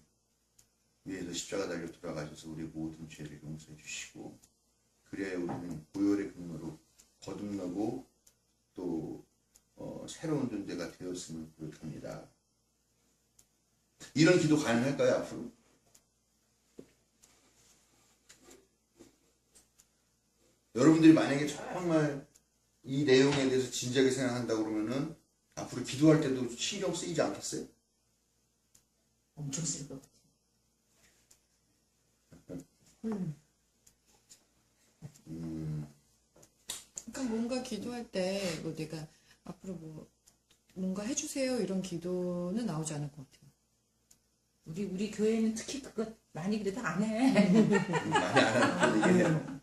위해서 십자가 달려 돌아가셔서 우리의 모든 죄를 용서해 주시고 그래야 우리는 보혈의 근거로 거듭나고 또 새로운 존재가 되었음을 고백합니다. 이런 기도 가능할까요 앞으로? 여러분들이 만약에 정말 이 내용에 대해서 진지하게 생각한다고 그러면은 앞으로 기도할 때도 신경 쓰이지 않겠어요?
엄청 쓸 것 같아.
그러니까 뭔가 기도할 때 뭐 내가 앞으로 뭐 뭔가 해주세요 이런 기도는 나오지 않을 것 같아요.
우리 교회는 특히 그거 많이 그래도 안 해.
많이 안 하는 얘기해요.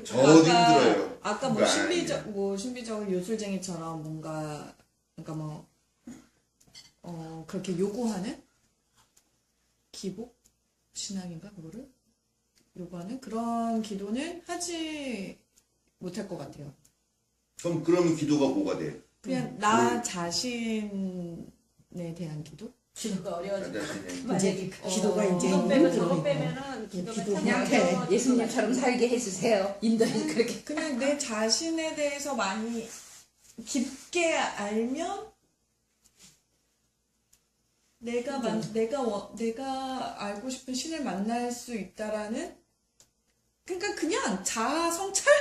저도 힘들어요.
아까 뭐
그거 안 하는
신비적 요술쟁이처럼 뭔가 그러니까 뭐 그렇게 요구하는 기복 신앙인가 그거를 요구하는 그런 기도는 하지 못할 것 같아요.
그럼 기도가 뭐가 돼?
그냥 나 자신에 대한 기도?
기도가 어려워져.
나 자신의
만약에
기도가 이제
이거 빼고 저거
힘들어요.
빼면은 기도가
기도
참
못해.
어려워.
예수님처럼 살게 해주세요. 인도에 그렇게.
그냥 내 자신에 대해서 많이 깊게 알면 내가 알고 싶은 신을 만날 수 있다라는 그러니까 그냥 자아 성찰?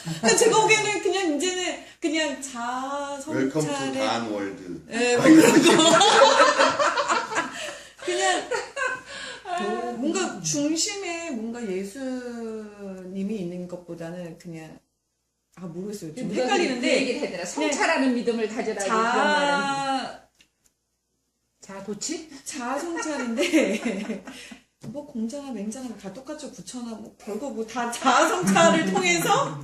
그러니까 제가 보기에는 그냥 이제는 그냥 자아
웰컴 투
성찰에
단 월드.
예,
막 이런 거.
그냥 뭔가 중심에 뭔가 예수님이 있는 것보다는 그냥 모르겠어요. 좀
그
헷갈리는데
얘기를 하더라. 성찰하는 믿음을 가져라고 그런 말은. 자도치?
자아 성찰인데 뭐 공자나 맹자나 다 똑같죠. 부처나 뭐 별거 뭐 다 자아 성찰을 통해서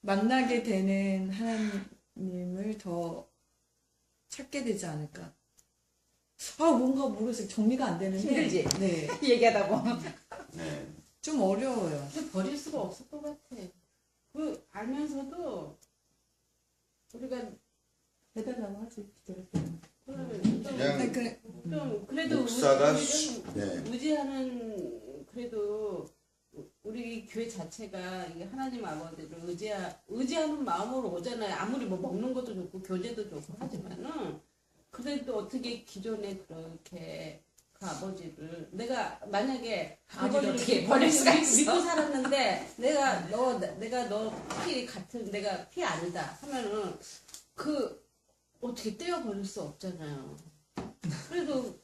만나게 되는 하나님을 더 찾게 되지 않을까. 뭔가 모르겠어요. 정리가 안 되는데.
힘들지?
네.
얘기하다 보면.
네.
좀 어려워요.
근데 버릴 수가 없을 것 같아. 그 알면서도 우리가
해달라고 하지. 기도를.
그냥
좀 그래도
목사가
우리는 의지하는 그래도 우리 교회 자체가 이게 하나님 아버지를 의지하는 마음으로 오잖아요. 아무리 뭐 먹는 것도 좋고 교제도 좋고 하지만은 그래도 어떻게 기존에 그렇게 그 아버지를 내가 만약에
아버지를
아버지를
어떻게 버릴 수가 있어?
믿고 살았는데 내가 너 피 같은 내가 피 아니다 하면은 그 어떻게 떼어버릴 수 없잖아요. 그래도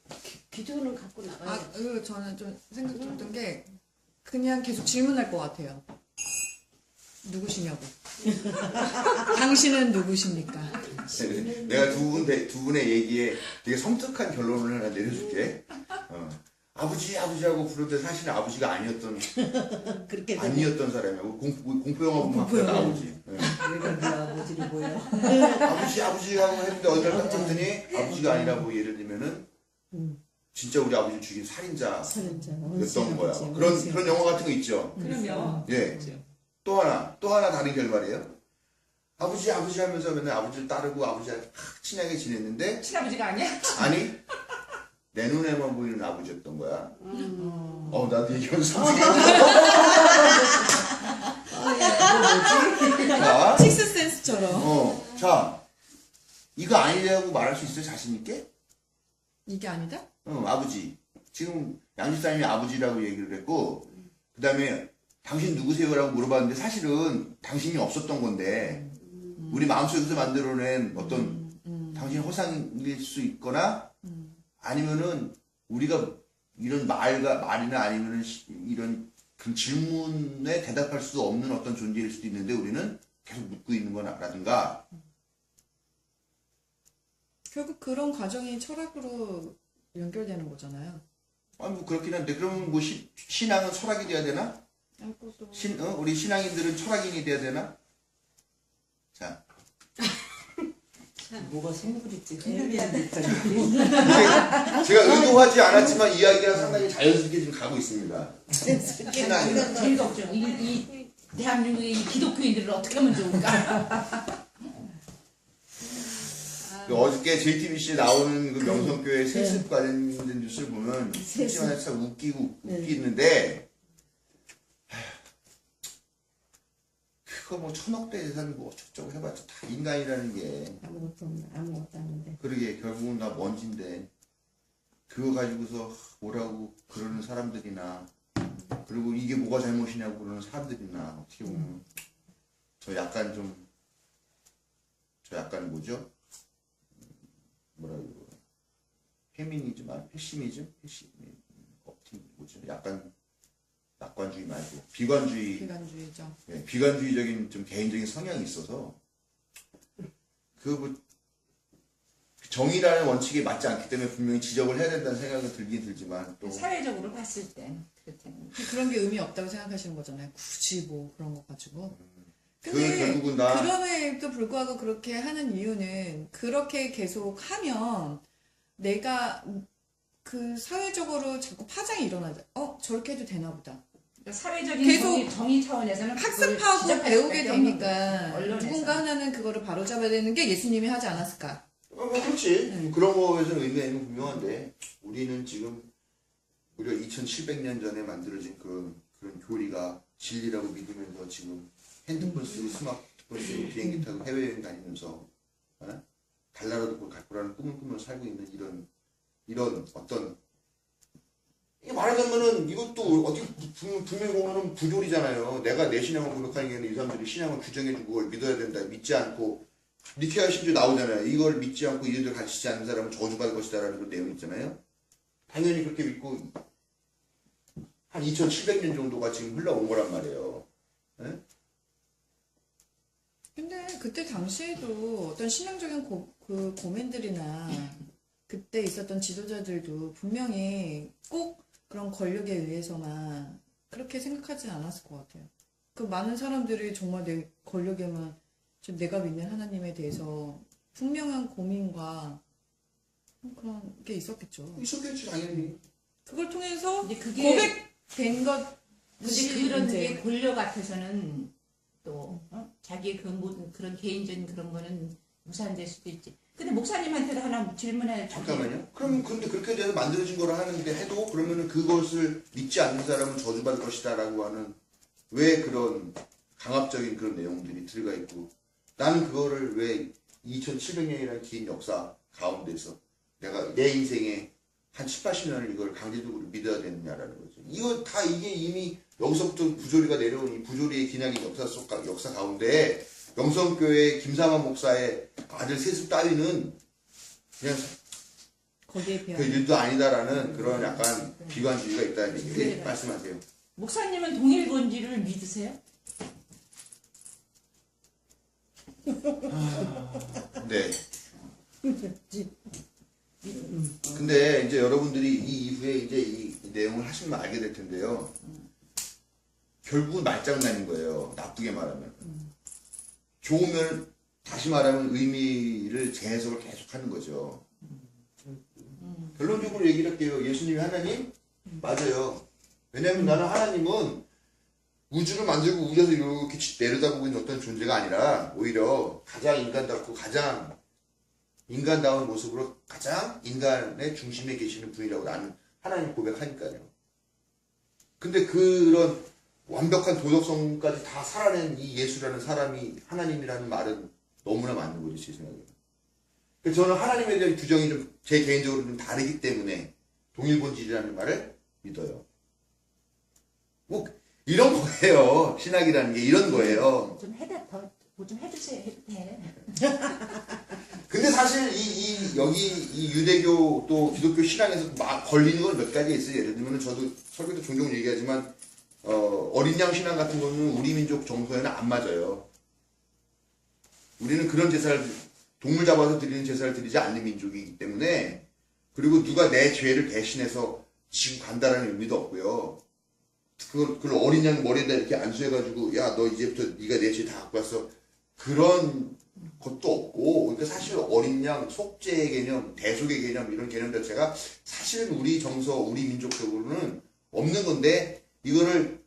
기존을 갖고 나가야 돼.
그리고 저는 좀 생각 들었던 게 그냥 계속 질문할 것 같아요. 누구시냐고. 당신은 누구십니까?
내가 두 분의 얘기에 되게 섬뜩한 결론을 하나 내려줄게. 아버지하고 부를 때 사실은 아버지가 아니었던 사람이고 공포 영화 보면 아버지가 아버지. 네.
내가 네 아버지를 보여.
아버지하고 했는데 어느 날 딱 봤더니 아버지가 아니라고 예를 들면은 진짜 우리 아버지를 죽인 살인자였던 거야. 그런 영화 같은 거 있죠.
그러면.
예. 또 하나 다른 결말이에요. 아버지 하면서 맨날 아버지를 따르고 아버지랑 친하게 지냈는데
친아버지가 아니야?
아니 내 눈에만 보이는 아버지였던 거야. 나도 얘기하면서 자,
식스센스처럼.
자, 이거 아니라고 말할 수 있어요, 자신있게?
이게 아니다?
아버지. 지금 양집사님이 아버지라고 얘기를 했고, 그 다음에 당신 누구세요라고 물어봤는데 사실은 당신이 없었던 건데, 우리 마음속에서 만들어낸 어떤 당신의 허상일 수 있거나, 아니면은 우리가 이런 말이나 아니면은 이런 그 질문에 대답할 수 없는 어떤 존재일 수도 있는데 우리는 계속 묻고 있는 거라든가.
결국 그런 과정이 철학으로 연결되는 거잖아요.
뭐 그렇긴 한데 그러면 뭐 신앙은 철학이 돼야 되나? 우리 신앙인들은 철학인이 돼야 되나? 자,
뭐가 생물이지 생물이야 됐잖아.
제가 의도하지 않았지만 이야기가 상당히 자연스럽게 지금 가고 있습니다. 신앙이.
제일 걱정. 이 대한민국의 이 기독교인들을 어떻게 하면 좋을까?
그 어저께 JTBC에 나오는 그 명성교회 세습 관련된 뉴스를 보면 솔직히 참 웃기는데 그거 뭐 천억대 예산 뭐 어쩌고 해봤자 다 인간이라는 게
아무것도 아닌데.
그러게 결국은 다 먼지인데 그거 가지고서 뭐라고 그러는 사람들이나 그리고 이게 뭐가 잘못이냐고 그러는 사람들이나 어떻게 보면 저 약간 뭐죠? 뭐라고 페미니즘, 패시미즘, 뭐죠? 약간 낙관주의 말고
비관주의죠.
네, 비관주의적인 좀 개인적인 성향이 있어서 그 정의라는 원칙에 맞지 않기 때문에 분명히 지적을 해야 된다는 생각은 들긴 들지만 또
사회적으로 봤을 땐 그렇다면
그런 게 의미 없다고 생각하시는 거잖아요. 굳이 뭐 그런 거 가지고.
그 결국은 다
그럼에도 불구하고 그렇게 하는 이유는 그렇게 계속 하면 내가 그 사회적으로 자꾸 파장이 일어나죠. 저렇게 해도 되나 보다.
그러니까 사회적인
계속
정의 차원에서는
학습하고
그걸
배우게
시작할 수밖에 없는
되니까
거죠. 언론에서.
누군가 하나는 그거를 바로잡아야 되는 게 예수님이 하지 않았을까.
그렇지. 그런 거에서는 의미가 있는 분명한데 우리는 지금 무려 2700년 전에 만들어진 그런 교리가 진리라고 믿으면서 지금 핸드폰 쓰고 스마트폰 쓰고 비행기 타고 해외여행 다니면서 달나라도 갈 거라는 꿈을 꾸면서 살고 있는 이런 어떤 이게 말하자면은 이것도 어떻게 분명히 보면은 부조리잖아요. 내가 내 신앙을 고백하는 게 아니라 이 사람들이 신앙을 규정해주고 그걸 믿어야 된다. 믿지 않고 니케아 심지어 나오잖아요. 이걸 믿지 않고 이들을 가르치지 않는 사람은 저주받을 것이다라는 그런 내용이 있잖아요. 당연히 그렇게 믿고 한 2700년 정도가 지금 흘러온 거란 말이에요. 네?
근데 그때 당시에도 어떤 신앙적인 그 고민들이나 그때 있었던 지도자들도 분명히 꼭 그런 권력에 의해서만 그렇게 생각하지 않았을 것 같아요. 그 많은 사람들이 정말 내 권력에만 내가 믿는 하나님에 대해서 분명한 고민과 그런 게 있었겠죠.
있었겠지 당연히.
그걸 통해서
근데 그게
고백된 것.
근데 그런 게 권력 앞에서는 또 자기의 그 모든 그런 개인적인 그런 거는 무산될 수도 있지. 근데 목사님한테도 하나 질문해.
잠깐만요. 그럼 근데 그렇게 돼서 만들어진 거를 하는데 해도 그러면은 그것을 믿지 않는 사람은 저주받을 것이다라고 하는 왜 그런 강압적인 그런 내용들이 들어가 있고 나는 그거를 왜 2700년이라는 긴 역사 가운데서 내가 내 인생에 한 7, 80년을 이걸 강제적으로 믿어야 되느냐라는 거죠. 이거 다 이게 이미 여기서부터 부조리가 내려온 이 부조리의 기나긴 역사 가운데 명성교회 김삼환 목사의 아들 세습 따위는 그냥
거기에 비하면
그 일도 아니다라는 그런 약간 비관주의가 있다는 얘기를 말씀하세요.
목사님은 동일본지를 믿으세요?
네. 근데 이제 여러분들이 이 이후에 이제 이 내용을 하시면 알게 될 텐데요. 결국은 말장난인 거예요. 나쁘게 말하면. 좋으면 다시 말하면 의미를 재해석을 계속 하는 거죠. 결론적으로 얘기를 할게요. 예수님이 하나님? 맞아요. 왜냐면 나는 하나님은 우주를 만들고 우주에서 이렇게 내려다보고 있는 어떤 존재가 아니라 오히려 가장 인간답고 가장 인간다운 모습으로 가장 인간의 중심에 계시는 분이라고 나는 하나님 고백하니까요. 근데 그런 완벽한 도덕성까지 다 살아낸 이 예수라는 사람이 하나님이라는 말은 너무나 맞는 거죠, 제 생각에. 그래서 저는 하나님에 대한 규정이 좀 제 개인적으로 좀 다르기 때문에 동일본질이라는 말을 믿어요. 뭐 이런 거예요. 신학이라는 게 이런 거예요.
좀 해다 뭐 좀 해주세요. 해도 돼.
근데 사실 여기 이 유대교 또 기독교 신앙에서 막 걸리는 건 몇 가지 있어요. 예를 들면 저도 설교도 종종 얘기하지만 어린 양 신앙 같은 거는 우리 민족 정서에는 안 맞아요. 우리는 그런 제사를 동물 잡아서 드리는 제사를 드리지 않는 민족이기 때문에 그리고 누가 내 죄를 대신해서 지고 간다라는 의미도 없고요. 그걸 어린 양 머리에다 이렇게 안수해가지고 야 너 이제부터 네가 내 죄 다 갖고 왔어. 그런 것도 없고, 그러니까 사실 어린 양, 속죄의 개념, 대속의 개념, 이런 개념 자체가 사실은 우리 정서, 우리 민족적으로는 없는 건데, 이거를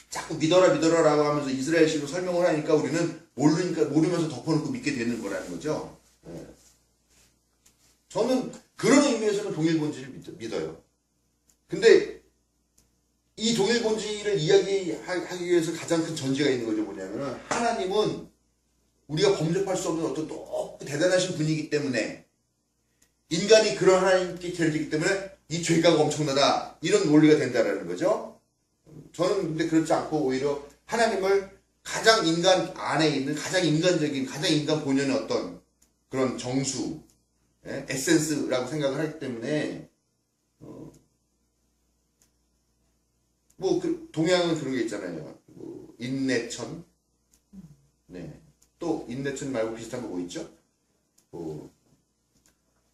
자꾸 믿어라라고 하면서 이스라엘식으로 설명을 하니까 우리는 모르면서 덮어놓고 믿게 되는 거라는 거죠. 예. 저는 그런 의미에서는 동일 본질을 믿어요. 근데 이 동일 본질을 이야기하기 위해서 가장 큰 전제가 있는 거죠. 뭐냐면은 하나님은 우리가 범접할 수 없는 어떤 또 대단하신 분이기 때문에 인간이 그런 하나님께 결리기 때문에 이 죄가가 엄청나다 이런 논리가 된다라는 거죠. 저는 근데 그렇지 않고 오히려 하나님을 가장 인간 안에 있는 가장 인간적인 가장 인간 본연의 어떤 그런 정수 에센스라고 생각을 하기 때문에 동양은 그런 게 있잖아요. 인내천. 네. 또 인내천 말고 비슷한 거 뭐 있죠?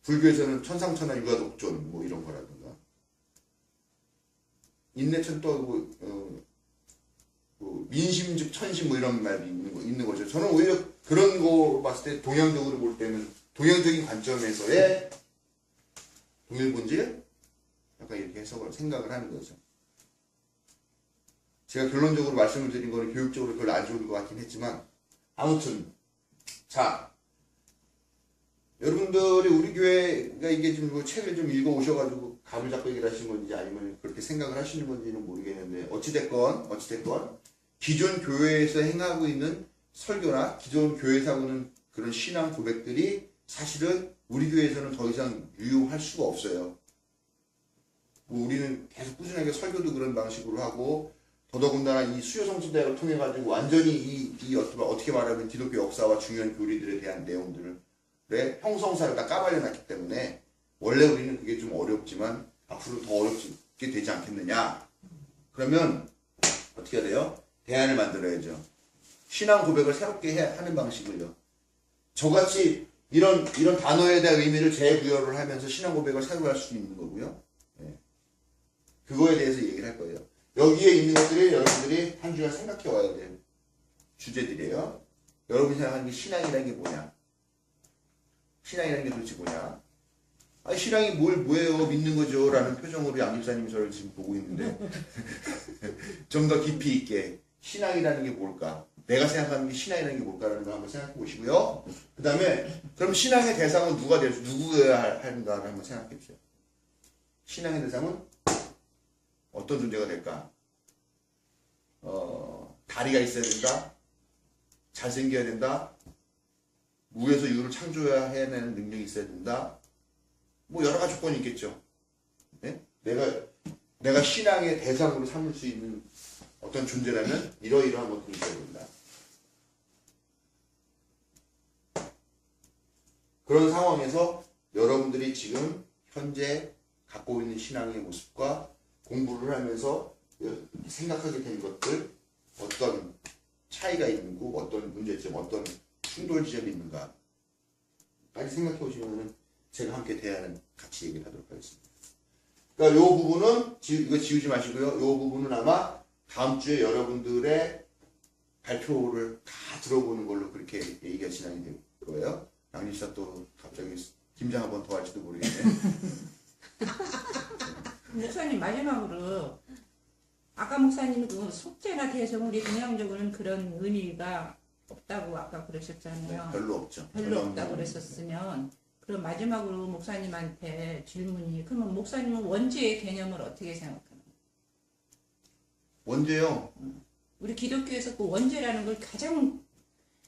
불교에서는 천상천하 유가독존 뭐 이런 거라든가. 인내천 또 민심즉 천심 뭐 이런 말이 있는 거죠. 저는 오히려 그런 거 봤을 때 동양적으로 볼 때는 동양적인 관점에서의 동일 본질 약간 이렇게 해석을 생각을 하는 거죠. 제가 결론적으로 말씀을 드린 거는 교육적으로 별로 안 좋은 것 같긴 했지만 아무튼 자 여러분들이 우리 교회가 이게 지금 뭐 책을 좀 읽어 오셔가지고 감을 잡고 얘기를 하시는 건지 아니면 그렇게 생각을 하시는 건지는 모르겠는데 어찌됐건 기존 교회에서 행하고 있는 설교나 기존 교회에서 하고 있는 그런 신앙 고백들이 사실은 우리 교회에서는 더 이상 유효할 수가 없어요. 뭐 우리는 계속 꾸준하게 설교도 그런 방식으로 하고 더더군다나 이 수요성취대학을 통해 가지고 완전히 이 어떻게 말하면 기독교 역사와 중요한 교리들에 대한 내용들의 형성사를 다 까발려놨기 때문에 원래 우리는 그게 좀 어렵지만 앞으로 더 어렵게 되지 않겠느냐. 그러면 어떻게 해야 돼요? 대안을 만들어야죠. 신앙 고백을 새롭게 하는 방식을요. 저같이 이런 단어에 대한 의미를 재부여를 하면서 신앙 고백을 새로 할 수 있는 거고요. 네. 그거에 대해서 얘기를 할 거예요. 여기에 있는 것들이 여러분들이 한 주간 생각해 와야 될 주제들이에요. 여러분이 생각하는 게 신앙이라는 게 뭐냐? 신앙이라는 게 도대체 뭐냐? 신앙이 뭐예요? 믿는 거죠? 라는 표정으로 양 집사님이 저를 지금 보고 있는데 좀 더 깊이 있게 신앙이라는 게 뭘까? 내가 생각하는 게 신앙이라는 게 뭘까라는 걸 한번 생각해 보시고요. 그 다음에 그럼 신앙의 대상은 누구여야 하는가를 한번 생각해 보세요. 신앙의 대상은 어떤 존재가 될까? 다리가 있어야 된다? 잘생겨야 된다? 무에서 유를 창조해내는 능력이 있어야 된다? 뭐 여러 가지 조건이 있겠죠. 네? 내가 신앙의 대상으로 삼을 수 있는 어떤 존재라면 이러이러한 것들이 있어야 된다. 그런 상황에서 여러분들이 지금 현재 갖고 있는 신앙의 모습과 공부를 하면서 생각하게 된 것들 어떤 차이가 있는고 어떤 문제점 어떤 충돌 지점이 있는가 까지 생각해 보시면 제가 함께 대안을 같이 얘기를 하도록 하겠습니다. 그러니까 이 부분은 이거 지우지 마시고요. 이 부분은 아마 다음 주에 여러분들의 발표를 다 들어보는 걸로 그렇게 얘기가 진행이 될 거예요. 양리사 또 갑자기 김장 한번 더 할지도 모르겠네.
목사님 마지막으로 아까 목사님 그 속죄나 대성 우리 동양적으로는 그런 의미가 없다고 아까 그러셨잖아요.
네, 별로 없죠.
별로 없다고 그랬었으면 그럼 마지막으로 목사님한테 질문이 그러면 목사님은 원죄의 개념을 어떻게 생각하나요?
원죄요?
우리 기독교에서 그 원죄라는 걸 가장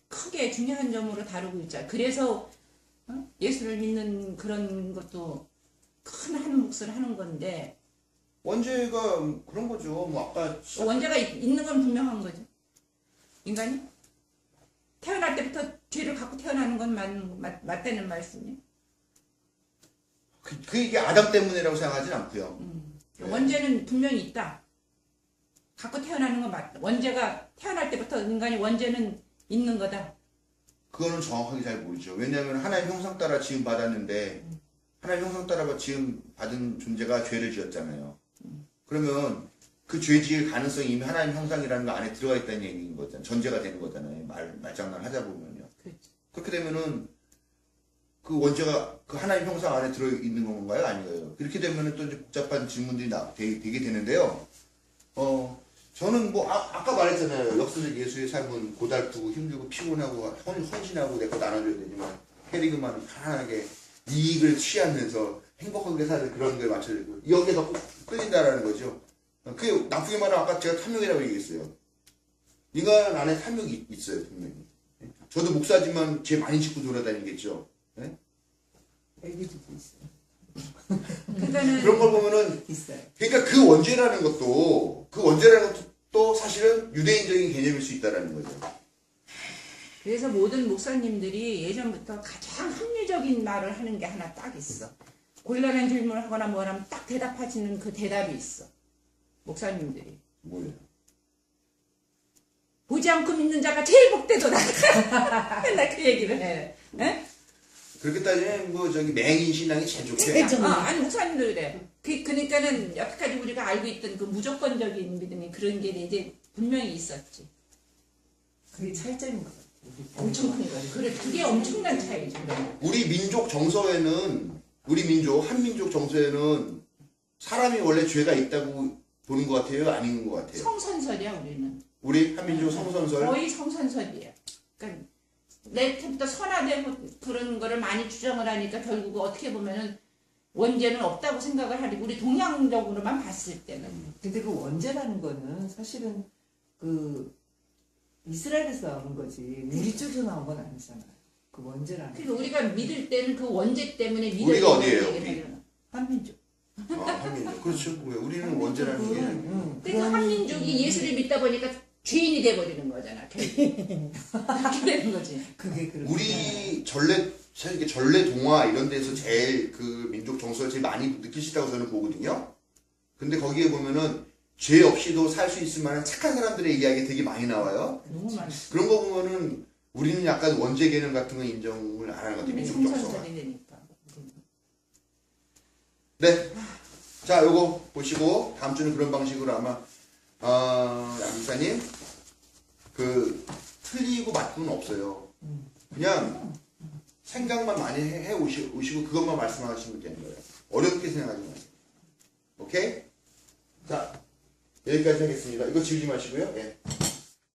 크게 중요한 점으로 다루고 있잖아요. 그래서 예수를 믿는 그런 것도 큰 한 몫을 하는 건데
원죄가 그런 거죠. 뭐 아까
원죄가 있는 건 분명한 거죠. 인간이 태어날 때부터 죄를 갖고 태어나는 건 맞다는 말씀이에요.
이게 아담 때문이라고 생각하진 않고요. 네.
원죄는 분명히 있다. 갖고 태어나는 건 맞다. 원죄가 태어날 때부터 인간이 원죄는 있는 거다.
그거는 정확하게 잘 모르죠. 왜냐하면 하나님 형상 따라 지음 받았는데 하나님 형상 따라 지음 받은 존재가 죄를 지었잖아요. 그러면 그 죄 지을 가능성이 이미 하나님 형상이라는 거 안에 들어가 있다는 얘기인 거잖아요. 전제가 되는 거잖아요. 말장난 하자 보면요.
그렇죠.
그렇게 되면은 그 원죄가 그 하나님 형상 안에 들어있는 건가요? 아닌가요? 그렇게 되면은 또 이제 복잡한 질문들이 되게 되는데요. 저는 뭐, 아까 말했잖아요. 역사적 예수의 삶은 고달프고 힘들고 피곤하고 헌신하고 내 거 나눠줘야 되지만, 캐리그만은 편안하게 이익을 취하면서 행복하게 사는 그런 거에 맞춰지고, 여기에서 꼭 끌린다라는 거죠. 그게 나쁘게 말하면 아까 제가 탐욕이라고 얘기했어요. 인간 안에 탐욕이 있어요, 분명히. 저도 목사지만 죄 많이 짓고 돌아다니겠죠. 네?
애기들도 있어요.
그러니까는
그런 걸 보면은,
있어요.
그러니까 그 원죄라는 것도 사실은 유대인적인 개념일 수 있다는 거죠.
그래서 모든 목사님들이 예전부터 가장 합리적인 말을 하는 게 하나 딱 있어. 곤란한 질문을 하거나 뭐 하면 딱 대답하시는 그 대답이 있어. 목사님들이.
뭐예요?
보지 않고 믿는 자가 제일 복되도다. 맨날 그 얘기를 해. 에?
그렇게 따지면 뭐 저기 맹인 신앙이 제일 좋게.
아니 목사님들 그래. 그러니까는 여태까지 우리가 알고 있던 그 무조건적인 믿음이 그런 게 이제 분명히 있었지.
그게 차이점인 것 같아요.
엄청 큰 거지. 그래, 그게 엄청난 차이지.
우리 민족 정서에는 한민족 정서에는 사람이 원래 죄가 있다고 보는 것 같아요? 아닌 것 같아요?
성선설이야 우리는.
우리 한민족 성선설?
거의 성선설이야. 그러니까 내부터 선화되고 그런 거를 많이 주장을 하니까 결국 어떻게 보면은 원죄는 없다고 생각을 하지. 우리 동양적으로만 봤을 때는.
근데 그 원죄라는 거는 사실은 그 이스라엘에서 나오는 거지 우리 쪽에서 나온 건 아니잖아요. 그 원죄라는 거.
그러니까 우리가 믿을 때는 그 원죄 때문에 믿어야
우리가
된다는
어디예요,
얘기를
우리?
하려나.
한민족.
한민족. 그렇죠. 왜? 우리는 원죄라는 게.
그러니까 한민족이 예수를 믿다 보니까 죄인이 돼버리는 거잖아. 결국. 그렇게 되는 거지.
그게 그렇
우리 사실 이렇게 전래 동화 이런 데서 제일 그 민족 정서를 제일 많이 느끼시다고 저는 보거든요. 근데 거기에 보면은 죄 없이도 살 수 있을 만한 착한 사람들의 이야기 되게 많이 나와요.
너무 많이.
그런 거 보면은 우리는 약간 원죄 개념 같은 거 인정을 안 하는 것 같아요. 민족 정서가.
성선설이 되니까.
네. 자, 요거 보시고 다음 주는 그런 방식으로 아마 양사님 그 틀리고 맞고는 없어요. 그냥 생각만 많이 해 오시고 그것만 말씀하시면 되는 거예요. 어렵게 생각하지 마세요. 오케이? 자, 여기까지 하겠습니다. 이거 지우지 마시고요. 예.